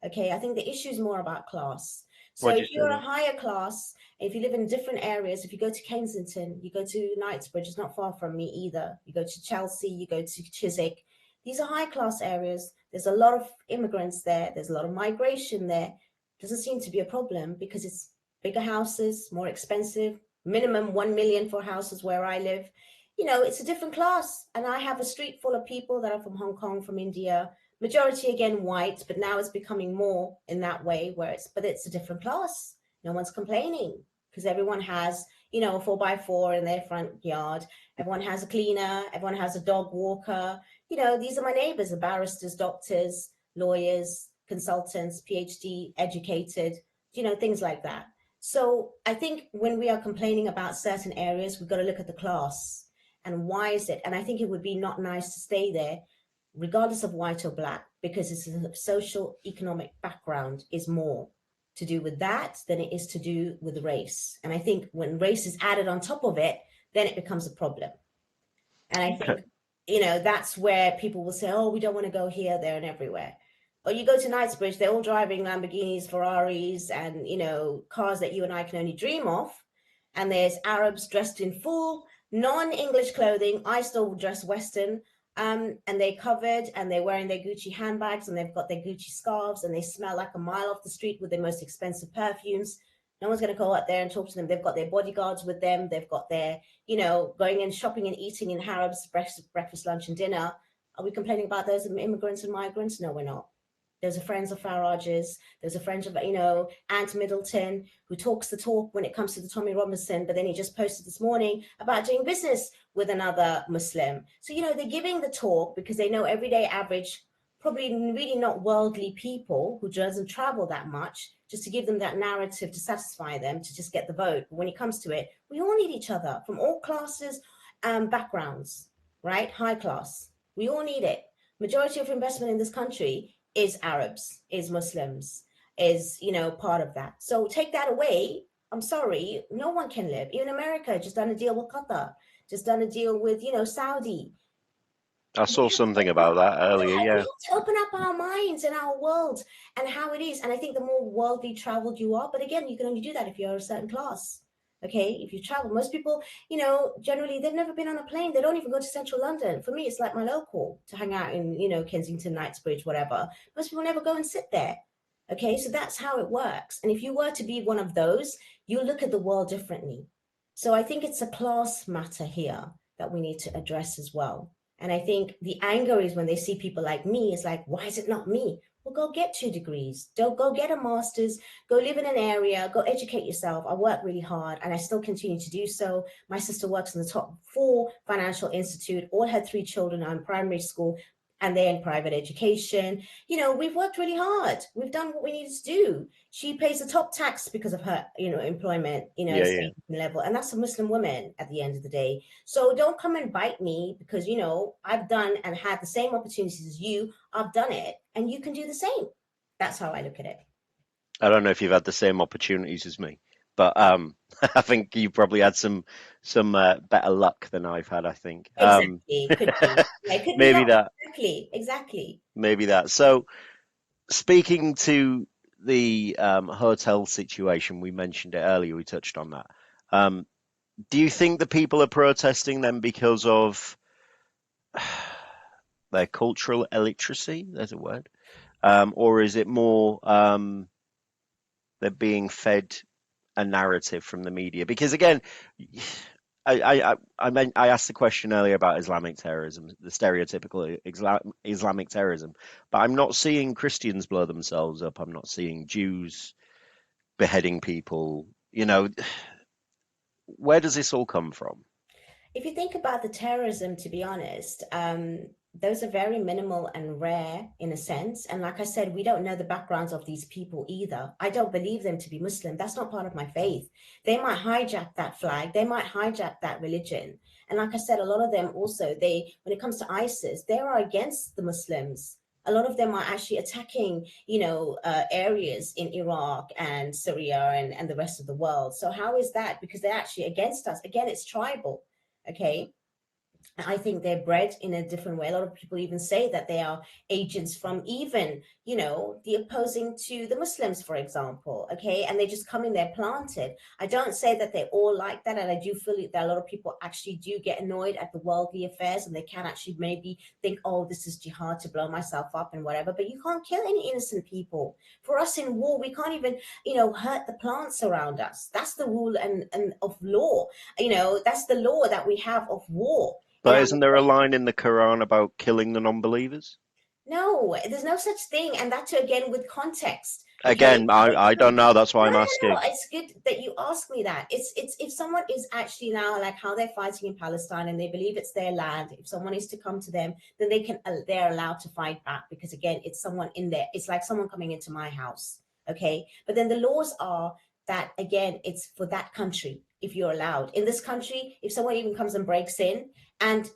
[SPEAKER 1] Okay, I think the issue is more about class. So
[SPEAKER 2] What do
[SPEAKER 1] if
[SPEAKER 2] you
[SPEAKER 1] you're a
[SPEAKER 2] think?
[SPEAKER 1] higher class, if you live in different areas, if you go to Kensington, you go to Knightsbridge, it's not far from me either. You go to Chelsea, you go to Chiswick. These are high class areas. There's a lot of immigrants there. There's a lot of migration there. Doesn't seem to be a problem because it's bigger houses, more expensive, minimum 1 million for houses where I live. It's a different class. And I have a street full of people that are from Hong Kong, from India, majority again white, but now it's becoming more in that way but it's a different class. No one's complaining because everyone has, a 4x4 in their front yard. Everyone has a cleaner. Everyone has a dog walker. These are my neighbors, the barristers, doctors, lawyers, consultants, PhD educated, things like that. So I think when we are complaining about certain areas, we've got to look at the class and why is it? And I think it would be not nice to stay there, regardless of white or black, because it's a social economic background is more to do with that than it is to do with race. And I think when race is added on top of it, then it becomes a problem. And I
[SPEAKER 2] Okay.
[SPEAKER 1] think, that's where people will say, oh, we don't want to go here, there, and everywhere. But you go to Knightsbridge, they're all driving Lamborghinis, Ferraris, and, cars that you and I can only dream of. And there's Arabs dressed in full non-English clothing. I still dress Western. And they're covered and they're wearing their Gucci handbags and they've got their Gucci scarves and they smell like a mile off the street with their most expensive perfumes. No one's going to go out there and talk to them. They've got their bodyguards with them. They've got their, going and shopping and eating in Harrods, breakfast, lunch, and dinner. Are we complaining about those immigrants and migrants? No, we're not. There's a friends of Farage's. There's a friend of, Ant Middleton, who talks the talk when it comes to the Tommy Robinson, but then he just posted this morning about doing business with another Muslim. So, they're giving the talk because they know everyday average, probably really not worldly people who doesn't travel that much, just to give them that narrative to satisfy them, to just get the vote. But when it comes to it, we all need each other from all classes and backgrounds, right? High class. We all need it. Majority of investment in this country is Arabs, is Muslims, is, part of that. So take that away. I'm sorry, no one can live. Even America just done a deal with Qatar, just done a deal with, Saudi.
[SPEAKER 2] I
[SPEAKER 1] We
[SPEAKER 2] saw
[SPEAKER 1] have to
[SPEAKER 2] something
[SPEAKER 1] open
[SPEAKER 2] about
[SPEAKER 1] up,
[SPEAKER 2] that earlier.
[SPEAKER 1] yeah, we
[SPEAKER 2] Yeah.
[SPEAKER 1] have to open up our minds and our world and how it is. And I think the more worldly traveled you are, but again, you can only do that if you're a certain class. Okay, if you travel, most people, generally they've never been on a plane. They don't even go to central London. For me, it's like my local to hang out in, Kensington, Knightsbridge, whatever. Most people never go and sit there. Okay, so that's how it works. And if you were to be one of those, you look at the world differently. So I think it's a class matter here that we need to address as well. And I think the anger is when they see people like me, it's like, why is it not me? Well, go get 2 degrees. Don't go get a master's. Go live in an area. Go educate yourself. I work really hard and I still continue to do so. My sister works in the top 4 financial institute. All her 3 children are in primary school and they're in private education. We've worked really hard. We've done what we needed to do. She pays the top tax because of her, employment,
[SPEAKER 2] Yeah. Yeah.
[SPEAKER 1] state level. And that's a Muslim woman at the end of the day. So don't come and bite me because, I've done and had the same opportunities as you. I've done it and you can do the same. That's how I look at it.
[SPEAKER 2] I don't know if you've had the same opportunities as me, but I think you probably had some better luck than I've had. I think
[SPEAKER 1] Exactly. Could be. Yeah, it could be
[SPEAKER 2] maybe
[SPEAKER 1] luck.
[SPEAKER 2] that,
[SPEAKER 1] Exactly. Exactly.
[SPEAKER 2] maybe that. So speaking to the hotel situation, we mentioned it earlier. We touched on that. Um, do you think the people are protesting then because of their cultural illiteracy? There's a word. Or is it more they're being fed a narrative from the media? Because again, I asked the question earlier about Islamic terrorism, the stereotypical Islamic terrorism, but I'm not seeing Christians blow themselves up. I'm not seeing Jews beheading people. Where does this all come from?
[SPEAKER 1] If you think about the terrorism, to be honest, those are very minimal and rare in a sense. And like I said, we don't know the backgrounds of these people either. I don't believe them to be Muslim. That's not part of my faith. They might hijack that flag. They might hijack that religion. And like I said, a lot of them also, when it comes to ISIS, they are against the Muslims. A lot of them are actually attacking, areas in Iraq and Syria and the rest of the world. So how is that? Because they're actually against us. Again, it's tribal. Okay. I think they're bred in a different way. A lot of people even say that they are agents from even, the opposing to the Muslims, for example. Okay. And they just come in there planted. I don't say that they're all like that. And I do feel that a lot of people actually do get annoyed at the worldly affairs, and they can actually maybe think, oh, this is jihad to blow myself up and whatever. But you can't kill any innocent people. For us in war, we can't even, hurt the plants around us. That's the rule and of law. That's the law that we have of war in
[SPEAKER 2] But
[SPEAKER 1] our
[SPEAKER 2] isn't there a line in the Quran about killing the non-believers?
[SPEAKER 1] No, there's no such thing, and that too again with context. Okay,
[SPEAKER 2] Again, I don't know. That's why
[SPEAKER 1] no,
[SPEAKER 2] I'm
[SPEAKER 1] no, no.
[SPEAKER 2] asking.
[SPEAKER 1] It's good that you ask me that. It's if someone is actually now like how they're fighting in Palestine and they believe it's their land. If someone is to come to them, then they're allowed to fight back, because again, it's someone in there. It's like someone coming into my house. Okay, but then the laws are that again, it's for that country. If you're allowed in this country, if someone even comes and breaks in, and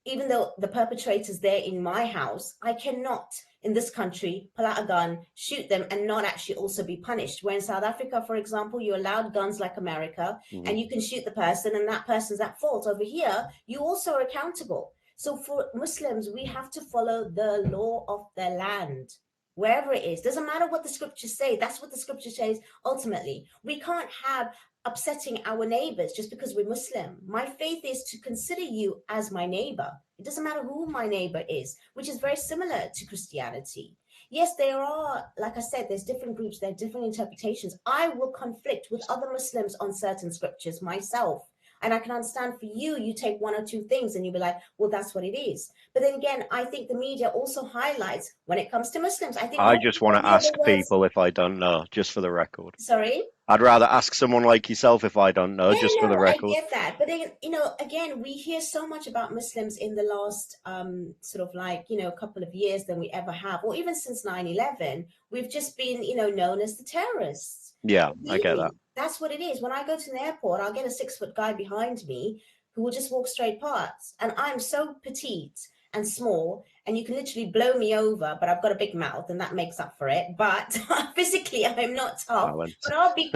[SPEAKER 1] even though the perpetrator's there in my house, I cannot in this country pull out a gun, shoot them, and not actually also be punished. Where in South Africa, for example, you're allowed guns like America,
[SPEAKER 2] Hmm.
[SPEAKER 1] and you can shoot the person, and that person's at fault. Over here, you also are accountable. So for Muslims, we have to follow the law of the land. Wherever it is, doesn't matter what the scriptures say. That's what the scripture says ultimately. We can't have upsetting our neighbors just because we're Muslim. My faith is to consider you as my neighbor. It doesn't matter who my neighbor is, which is very similar to Christianity. Yes, there are, like I said, there's different groups, there are different interpretations. I will conflict with other Muslims on certain scriptures myself. And I can understand for you, you take one or two things and you'll be like, well, that's what it is. But then again, I think the media also highlights when it comes to Muslims. I think
[SPEAKER 2] I
[SPEAKER 1] more
[SPEAKER 2] just want
[SPEAKER 1] people
[SPEAKER 2] to
[SPEAKER 1] hear the
[SPEAKER 2] ask
[SPEAKER 1] words,
[SPEAKER 2] people if I don't know, just for the record.
[SPEAKER 1] sorry.
[SPEAKER 2] I'd rather ask someone like yourself if I don't know,
[SPEAKER 1] Yeah,
[SPEAKER 2] just for the
[SPEAKER 1] no, I
[SPEAKER 2] record.
[SPEAKER 1] get that. But then, again, we hear so much about Muslims in the last sort of like, couple of years than we ever have, or even since 9/11. We've just been, known as the terrorists.
[SPEAKER 2] Yeah, I get that.
[SPEAKER 1] Really, that's what it is. When I go to an airport, I'll get a 6-foot guy behind me who will just walk straight past. And I'm so petite and small, and you can literally blow me over, but I've got a big mouth, and that makes up for it. But physically, I'm not tough.
[SPEAKER 2] Balance.
[SPEAKER 1] But I'll be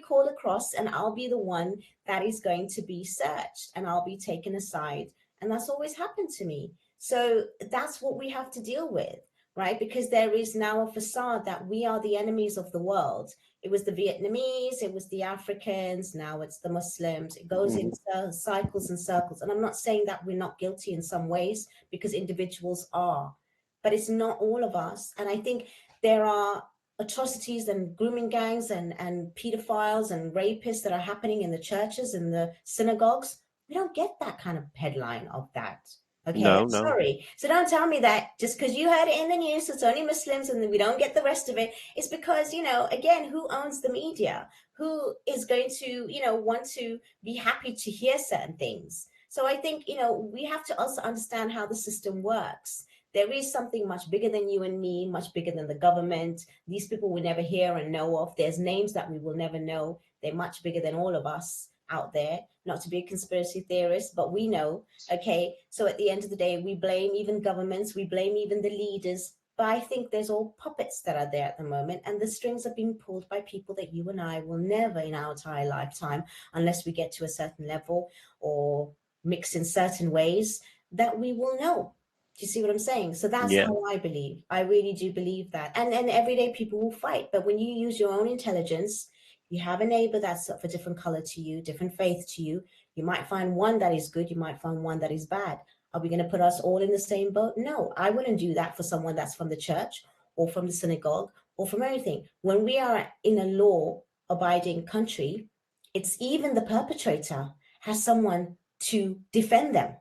[SPEAKER 1] called across, and I'll be the one that is going to be searched, and I'll be taken aside. And that's always happened to me. So that's what we have to deal with, right? Because there is now a facade that we are the enemies of the world. It was the Vietnamese, it was the Africans, now it's the Muslims. It goes in
[SPEAKER 2] Hmm.
[SPEAKER 1] cycles and circles. And I'm not saying that we're not guilty in some ways, because individuals are, but it's not all of us. And I think there are atrocities and grooming gangs and pedophiles and rapists that are happening in the churches and the synagogues. We don't get that kind of headline of that. Okay,
[SPEAKER 2] No,
[SPEAKER 1] I'm
[SPEAKER 2] no.
[SPEAKER 1] sorry. So don't tell me that just because you heard it in the news, it's only Muslims and we don't get the rest of it. It's because, again, who owns the media? Who is going to, want to be happy to hear certain things? So I think, we have to also understand how the system works. There is something much bigger than you and me, much bigger than the government. These people we never hear and know of. There's names that we will never know. They're much bigger than all of us out there. Not to be a conspiracy theorist, but we know. Okay. So at the end of the day, we blame even governments, we blame even the leaders. But I think there's all puppets that are there at the moment, and the strings are being pulled by people that you and I will never in our entire lifetime, unless we get to a certain level or mix in certain ways, that we will know. Do you see what I'm saying? So that's
[SPEAKER 2] Yeah,
[SPEAKER 1] how I believe. I really do believe that. And every day people will fight. But when you use your own intelligence, you have a neighbor that's of a different color to you, different faith to you. You might find one that is good, you might find one that is bad. Are we going to put us all in the same boat? No, I wouldn't do that for someone that's from the church or from the synagogue or from anything. When we are in a law abiding country, it's even the perpetrator has someone to defend them.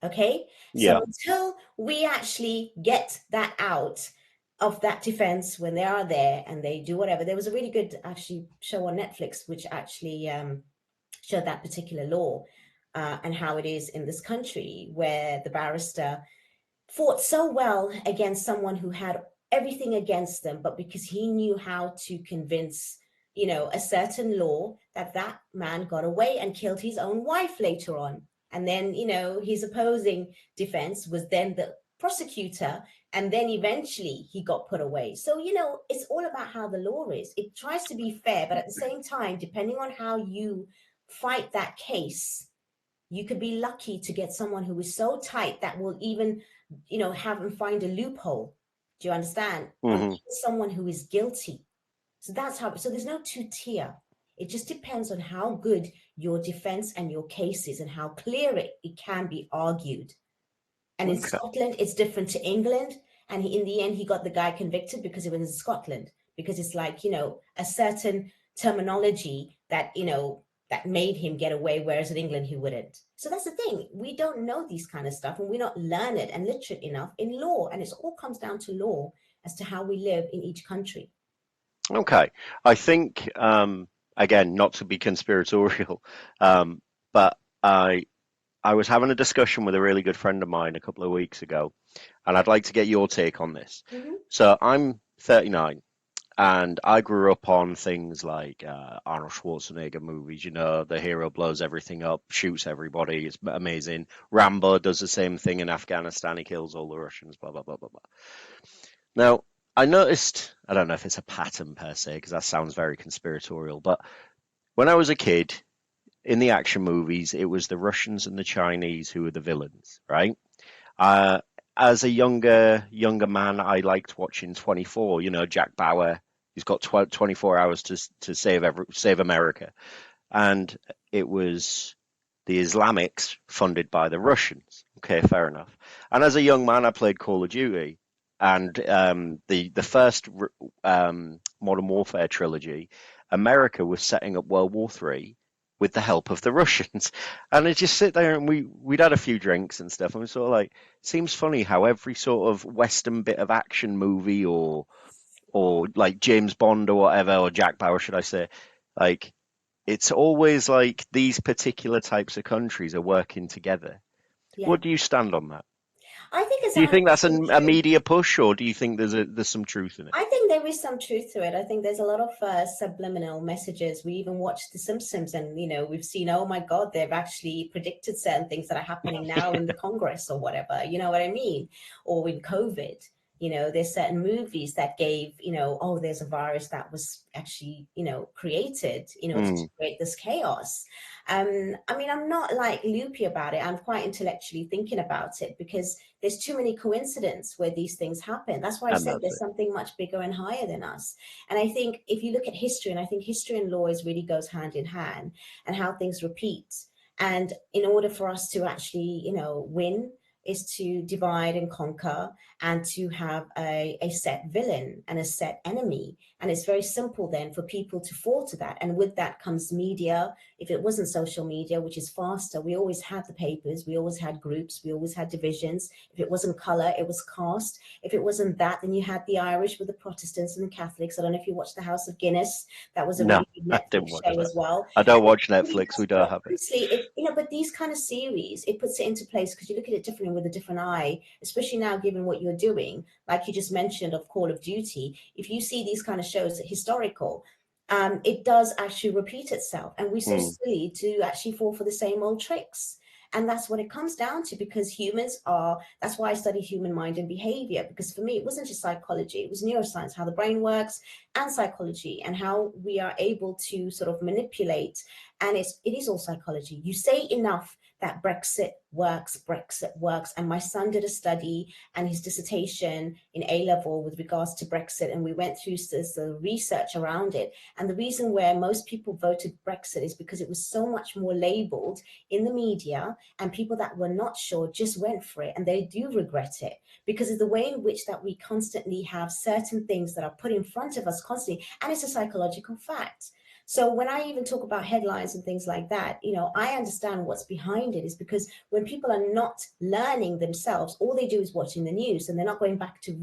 [SPEAKER 1] Okay. So
[SPEAKER 2] yeah,
[SPEAKER 1] until we actually get that out of that defense, when they are there and they do whatever, there was a really good actually show on Netflix which actually showed that particular law and how it is in this country, where the barrister fought so well against someone who had everything against them, but because he knew how to convince, a certain law, that man got away and killed his own wife later on. And then, his opposing defense was then the prosecutor, and then eventually he got put away. So, it's all about how the law is. It tries to be fair, but at the same time, depending on how you fight that case, You could be lucky to get someone who is so tight that will even, have and find a loophole. Do you understand? Or
[SPEAKER 2] Hmm.
[SPEAKER 1] even someone who is guilty. So that's how, so there's no two tier. It just depends on how good your defense and your case is and how clear it can be argued. And in
[SPEAKER 2] Okay.
[SPEAKER 1] Scotland, it's different to England. And in the end, he got the guy convicted because it was in Scotland, because it's like, a certain terminology that, that made him get away, whereas in England, he wouldn't. So that's the thing. We don't know these kind of stuff, and we're not learned and literate enough in law. And it all comes down to law as to how we live in each country.
[SPEAKER 2] Okay. I think, again, not to be conspiratorial, um, but I was having a discussion with a really good friend of mine a couple of weeks ago, and I'd like to get your take on this.
[SPEAKER 1] Hmm.
[SPEAKER 2] So I'm 39, and I grew up on things like Arnold Schwarzenegger movies. The hero blows everything up, shoots everybody. It's amazing. Rambo does the same thing in Afghanistan. He kills all the Russians, blah, blah, blah, blah, blah. Now, I noticed, I don't know if it's a pattern per se, because that sounds very conspiratorial, but when I was a kid, in the action movies, it was the Russians and the Chinese who were the villains, right? Uh, as a younger man, I liked watching 24. Jack Bauer. He's got 24 hours to save America, and it was the Islamics funded by the Russians. Okay, fair enough. And as a young man, I played Call of Duty, and the first Modern Warfare trilogy, America was setting up World War III with the help of the Russians. And I just sit there and we'd had a few drinks and stuff, and we sort of like, seems funny how every sort of Western bit of action movie or like James Bond or whatever, or Jack Bauer, should I say, like it's always like these particular types of countries are working together.
[SPEAKER 1] Yeah.
[SPEAKER 2] What do you stand on that?
[SPEAKER 1] I think it's
[SPEAKER 2] Do you think that's
[SPEAKER 1] 100%
[SPEAKER 2] a
[SPEAKER 1] true.
[SPEAKER 2] media push, or do you think there's some truth in it?
[SPEAKER 1] I think there is some truth to it. I think there's a lot of subliminal messages. We even watched The Simpsons, and we've seen, oh my God, they've actually predicted certain things that are happening now in the Congress or whatever. You know what I mean? Or in COVID. There's certain movies that gave, oh, there's a virus that was actually, created, to
[SPEAKER 2] Mm,
[SPEAKER 1] create this chaos. I mean, I'm not like loopy about it. I'm quite intellectually thinking about it because there's too many coincidences where these things happen. That's why I
[SPEAKER 2] and
[SPEAKER 1] said
[SPEAKER 2] that's
[SPEAKER 1] there's
[SPEAKER 2] it.
[SPEAKER 1] something much bigger and higher than us. And I think if you look at history, and I think history and law is really goes hand in hand, and how things repeat. And in order for us to actually, win, is to divide and conquer and to have a set villain and a set enemy. And it's very simple then for people to fall to that. And with that comes media. If it wasn't social media, which is faster, we always had the papers, we always had groups, we always had divisions. If it wasn't color, it was caste. If it wasn't that, then you had the Irish with the Protestants and the Catholics. I don't know if you watched The House of Guinness. That was a
[SPEAKER 2] No,
[SPEAKER 1] really good
[SPEAKER 2] I didn't
[SPEAKER 1] Netflix
[SPEAKER 2] watch
[SPEAKER 1] show
[SPEAKER 2] that.
[SPEAKER 1] as well.
[SPEAKER 2] I don't
[SPEAKER 1] And
[SPEAKER 2] watch Netflix. We don't have it.
[SPEAKER 1] honestly, but these kind of series, it puts it into place because you look at it differently with a different eye, especially now given what you're doing. Like you just mentioned of Call of Duty, if you see these kind of shows, historical, it does actually repeat itself. And we're so
[SPEAKER 2] Mm,
[SPEAKER 1] silly to actually fall for the same old tricks. And that's what it comes down to because humans are, that's why I study human mind and behavior. Because for me, it wasn't just psychology, it was neuroscience, how the brain works, and psychology, and how we are able to sort of manipulate. And it is all psychology. You say enough that Brexit works. And my son did a study and his dissertation in A level with regards to Brexit. And we went through this research around it. And the reason where most people voted Brexit is because it was so much more labeled in the media, and people that were not sure just went for it. And they do regret it because of the way in which that we constantly have certain things that are put in front of us constantly. And it's a psychological fact. So when I even talk about headlines and things like that, I understand what's behind it is because when people are not learning themselves, all they do is watching the news and they're not going back to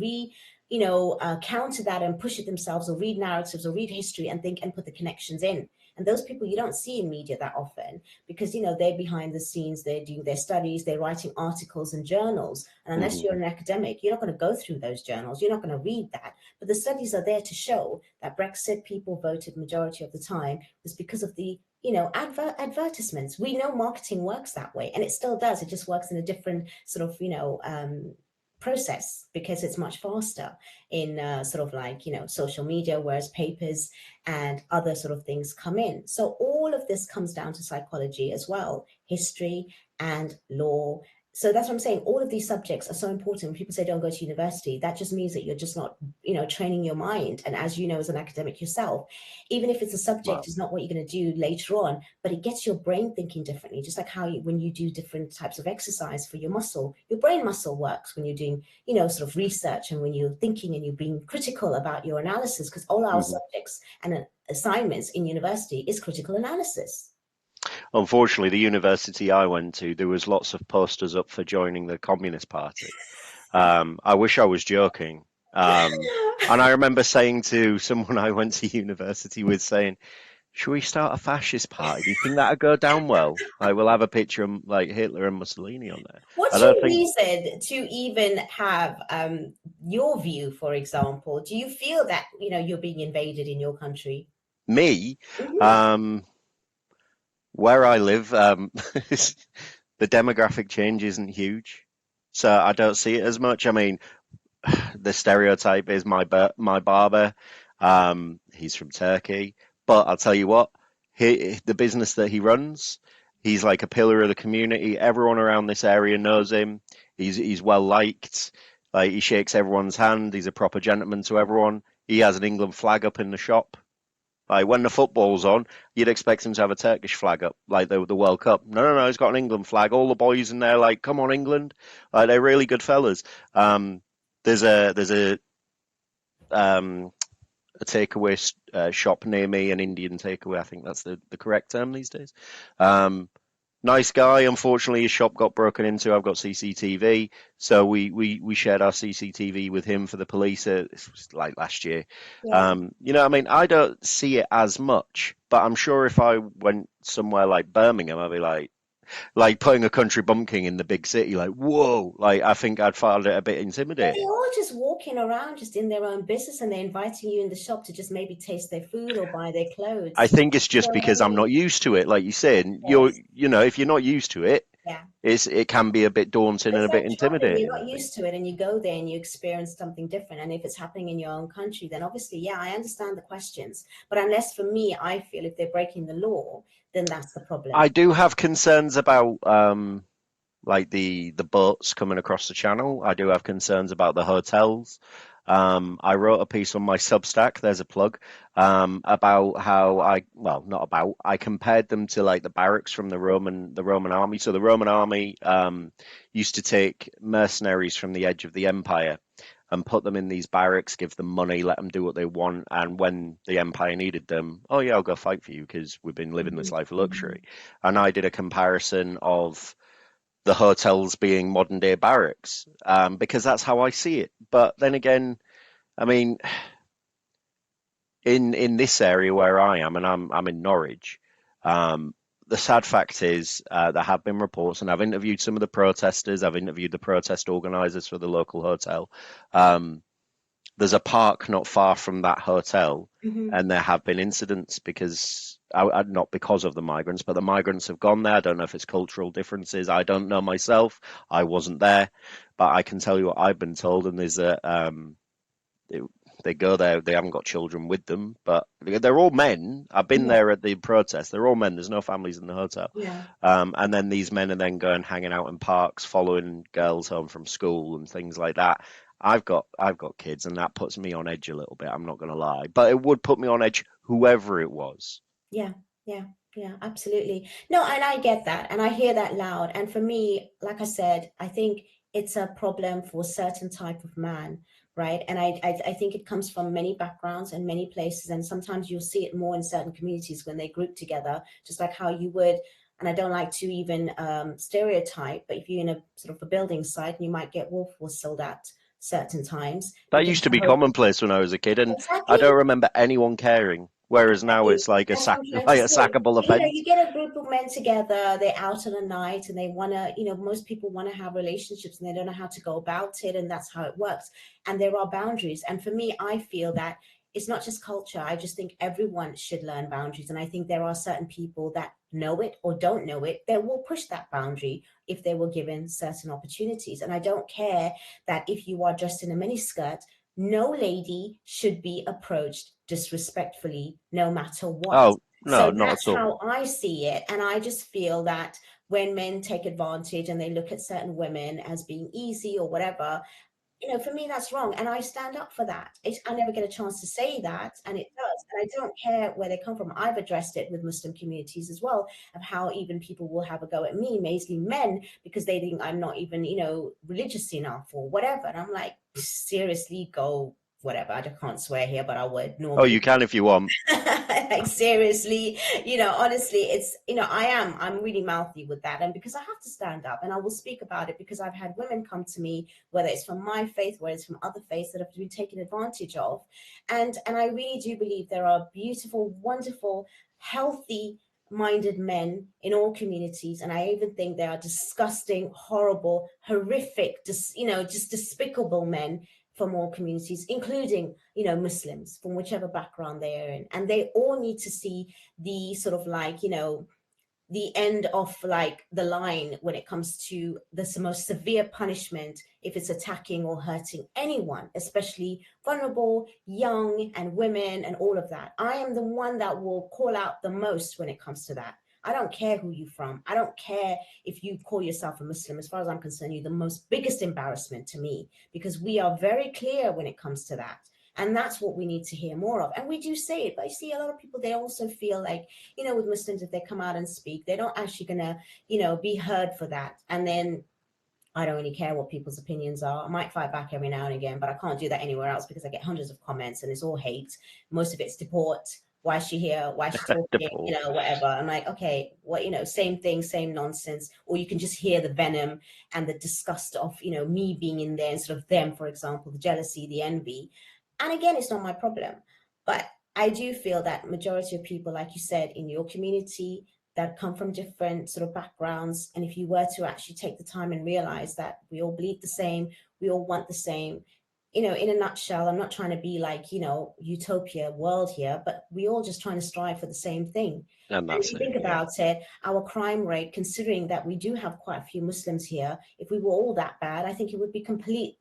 [SPEAKER 1] counter that and push it themselves or read narratives or read history and think and put the connections in. And those people you don't see in media that often because, they're behind the scenes, they're doing their studies, they're writing articles and journals. And unless
[SPEAKER 2] mhm,
[SPEAKER 1] you're an academic, you're not going to go through those journals. You're not going to read that. But the studies are there to show that Brexit people voted majority of the time was because of the advertisements. We know marketing works that way, and it still does. It just works in a different sort of process because it's much faster in sort of like social media, whereas papers and other sort of things come in. So all of this comes down to psychology as well. history, and law. So that's what I'm saying. All of these subjects are so important. When people say don't go to university, that just means that you're just not, training your mind. And as you know, as an academic yourself, even if it's a subject,
[SPEAKER 2] Well,
[SPEAKER 1] is not what you're going to do later on, but it gets your brain thinking differently. Just like how when you do different types of exercise for your muscle, your brain muscle works when you're doing, sort of research, and when you're thinking and you're being critical about your analysis, because all our
[SPEAKER 2] mhm.
[SPEAKER 1] subjects and assignments in university is critical analysis.
[SPEAKER 2] Unfortunately, the university I went to, there was lots of posters up for joining the Communist Party. I wish I was joking. And I remember saying to someone I went to university with, saying, "Should we start a fascist party? Do you think that'd go down well? Like, we'll have a picture of like Hitler and Mussolini on there." I
[SPEAKER 1] What's
[SPEAKER 2] don't
[SPEAKER 1] your
[SPEAKER 2] think
[SPEAKER 1] reason to even have your view, for example? Do you feel that you're being invaded in your country?
[SPEAKER 2] me,
[SPEAKER 1] Hmm.
[SPEAKER 2] um, where I live, the demographic change isn't huge, so I don't see it as much. I mean, the stereotype is my barber. He's from Turkey, but I'll tell you what, the business that he runs, he's like a pillar of the community. Everyone around this area knows him. He's well liked. Like he shakes everyone's hand. He's a proper gentleman to everyone. He has an England flag up in the shop. Like when the football's on, you'd expect him to have a Turkish flag up, like the World Cup. No, no, no, he's got an England flag. All the boys in there, like, come on, England! Like they're really good fellas. Um, there's um, a takeaway shop near me, an Indian takeaway. I think that's the correct term these days. Um, Nice guy. Unfortunately, his shop got broken into. I've got CCTV, so we shared our CCTV with him for the police. This was like last year.
[SPEAKER 1] Yeah.
[SPEAKER 2] I mean, I don't see it as much, but I'm sure if I went somewhere like Birmingham, I'd be like putting a country bumpkin in the big city. Like, whoa! Like, I think I'd find it a bit
[SPEAKER 1] But they're
[SPEAKER 2] intimidating.
[SPEAKER 1] all just walking around, just in their own business, and they're inviting you in the shop to just maybe taste their food or buy their
[SPEAKER 2] I
[SPEAKER 1] clothes.
[SPEAKER 2] think it's
[SPEAKER 1] You
[SPEAKER 2] just
[SPEAKER 1] know what I
[SPEAKER 2] because I'm
[SPEAKER 1] mean?
[SPEAKER 2] not used to it. Like you said,
[SPEAKER 1] Yes.
[SPEAKER 2] if you're not used to it,
[SPEAKER 1] Yeah.
[SPEAKER 2] it can be a bit daunting and
[SPEAKER 1] It's
[SPEAKER 2] a bit
[SPEAKER 1] like shopping. You're
[SPEAKER 2] intimidating, I
[SPEAKER 1] not
[SPEAKER 2] think.
[SPEAKER 1] used to it, and you go there and you experience something different. And if it's happening in your own country, then obviously, yeah, I understand the questions. But unless, for me, I feel if they're breaking the law, then that's the
[SPEAKER 2] I
[SPEAKER 1] problem.
[SPEAKER 2] do have concerns about like the boats coming across the channel. I do have concerns about the hotels. I wrote a piece on my Substack, there's a plug, about how not about, I compared them to like the barracks from the Roman army. So the Roman army used to take mercenaries from the edge of the empire and put them in these barracks, give them money, let them do what they want, and when the empire needed them, oh yeah, I'll go fight for you because we've been living this
[SPEAKER 1] Mhm,
[SPEAKER 2] life of
[SPEAKER 1] mhm.
[SPEAKER 2] luxury. And I did a comparison of the hotels being modern day barracks, because that's how I see it. But then again, I mean, in this area where I am, and I'm in Norwich, um, the sad fact is there have been reports, and I've interviewed some of the protesters. I've interviewed the protest organisers for the local hotel. Um, there's a park not far from that hotel,
[SPEAKER 1] Mhm.
[SPEAKER 2] and there have been incidents because not because of the migrants, but the migrants have gone there. I don't know if it's cultural differences. I don't know myself. I wasn't there, but I can tell you what I've been told. And there's they, they go there. They haven't got children with them, but they're all men. I've been
[SPEAKER 1] Yeah,
[SPEAKER 2] there at the protest. They're all men. There's no families in the hotel.
[SPEAKER 1] yeah,
[SPEAKER 2] And then these men are then going hanging out in parks, following girls home from school and things like that. I've got kids, and that puts me on edge a little bit. I'm not going to lie, but it would put me on edge, whoever it was.
[SPEAKER 1] yeah, yeah, yeah, absolutely. No, and I get that, and I hear that loud. And for me, like I said, I think it's a problem for a certain type of man, right? And I think it comes from many backgrounds and many places, and sometimes you'll see it more in certain communities when they group together, just like how you would. And I don't like to even stereotype, but if you're in a sort of a building site, you might get wolf whistles at certain times
[SPEAKER 2] That
[SPEAKER 1] because
[SPEAKER 2] used to
[SPEAKER 1] the
[SPEAKER 2] be
[SPEAKER 1] whole
[SPEAKER 2] commonplace when I was a kid, and I
[SPEAKER 1] exactly.
[SPEAKER 2] don't remember anyone caring. Whereas now
[SPEAKER 1] Exactly.
[SPEAKER 2] it's like a
[SPEAKER 1] That's what
[SPEAKER 2] sack,
[SPEAKER 1] I'm trying to
[SPEAKER 2] like a
[SPEAKER 1] say.
[SPEAKER 2] sackable
[SPEAKER 1] You
[SPEAKER 2] offence.
[SPEAKER 1] get a group of men together, they're out on a night and they want to, most people want to have relationships and they don't know how to go about it. And that's how it works. And there are boundaries. And for me, I feel that it's not just culture. I just think everyone should learn boundaries. And I think there are certain people that know it or don't know it that will push that boundary if they were given certain opportunities. And I don't care that if you are dressed in a miniskirt, no lady should be approached disrespectfully, no matter what.
[SPEAKER 2] Oh, No,
[SPEAKER 1] So
[SPEAKER 2] not
[SPEAKER 1] that's
[SPEAKER 2] at all.
[SPEAKER 1] how I see it. And I just feel that when men take advantage and they look at certain women as being easy or whatever, for me, that's wrong. And I stand up for that. I never get a chance to say that, and it does. And I don't care where they come from. I've addressed it with Muslim communities as well, of how even people will have a go at me, mainly men, because they think I'm not even, religious enough or whatever. And I'm like, seriously, go, whatever. I can't swear here, but I would
[SPEAKER 2] Oh,
[SPEAKER 1] normally.
[SPEAKER 2] you can if you want.
[SPEAKER 1] Like seriously, honestly, it's, I'm really mouthy with that. And because I have to stand up and I will speak about it, because I've had women come to me, whether it's from my faith, whether it's from other faiths, that have been taken advantage of. And I really do believe there are beautiful, wonderful, healthy minded men in all communities. And I even think there are disgusting, horrible, horrific, just despicable men from all communities, including, Muslims from whichever background they are in. And they all need to see the sort of like, the end of like the line when it comes to the most severe punishment if it's attacking or hurting anyone, especially vulnerable, young, and women, and all of that. I am the one that will call out the most when it comes to that. I don't care who you're from. I don't care if you call yourself a Muslim. As far as I'm concerned, you're the most biggest embarrassment to me, because we are very clear when it comes to that. And that's what we need to hear more of. And we do say it, but I see a lot of people, they also feel like, with Muslims, if they come out and speak, they're not actually gonna, be heard for that. And then I don't really care what people's opinions are. I might fight back every now and again, but I can't do that anywhere else, because I get hundreds of comments and it's all hate. Most of it's deport. Why is she here? Why is she talking?
[SPEAKER 2] Deport.
[SPEAKER 1] Whatever. I'm like, okay, what, same thing, same nonsense. Or you can just hear the venom and the disgust of, me being in there instead of them, for example, the jealousy, the envy. And again, it's not my problem. But I do feel that majority of people, like you said, in your community, that come from different sort of backgrounds. And if you were to actually take the time and realize that we all bleed the same, we all want the same, in a nutshell, I'm not trying to be like, utopia world here, but we all just trying to strive for the same thing.
[SPEAKER 2] And
[SPEAKER 1] And if
[SPEAKER 2] that's
[SPEAKER 1] you
[SPEAKER 2] it,
[SPEAKER 1] think
[SPEAKER 2] yeah.
[SPEAKER 1] about it, our crime rate, considering that we do have quite a few Muslims here, if we were all that bad, I think it would be complete,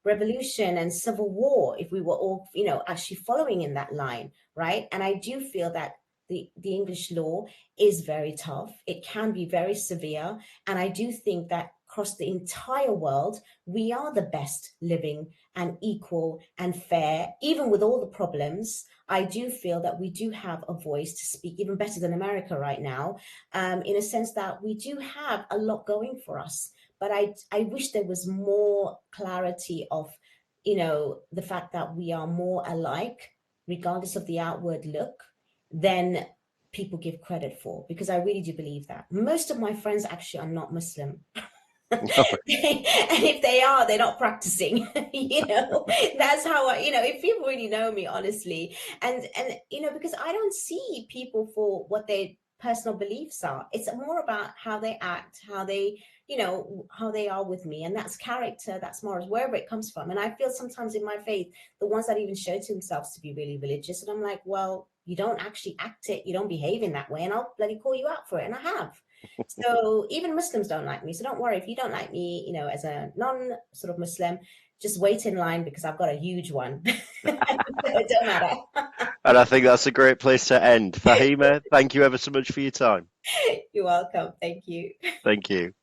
[SPEAKER 1] revolution and civil war if we were all, actually following in that line, right? And I do feel that the English law is very tough. It can be very severe. And I do think that across the entire world, we are the best living and equal and fair, even with all the problems. I do feel that we do have a voice to speak, even better than America right now, in a sense that we do have a lot going for us. But I wish there was more clarity of, the fact that we are more alike, regardless of the outward look, than people give credit for, because I really do believe that. Most of my friends actually are not Muslim. And if they are, they're not practicing. That's how if people really know me, honestly. And because I don't see people for what their personal beliefs are. It's more about how they act, how they are with me. And that's character, that's morals, wherever it comes from. And I feel sometimes in my faith, the ones that even show to themselves to be really religious, and I'm like, well, you don't actually act it, you don't behave in that way, and I'll bloody call you out for it. And I have. So even Muslims don't like me. So don't worry if you don't like me, as a non sort of Muslim, just wait in line, because I've got a huge one. So it don't matter.
[SPEAKER 2] And I think that's a great place to end. Fahima, thank you ever so much for your time.
[SPEAKER 1] You're welcome. Thank you.
[SPEAKER 2] Thank you.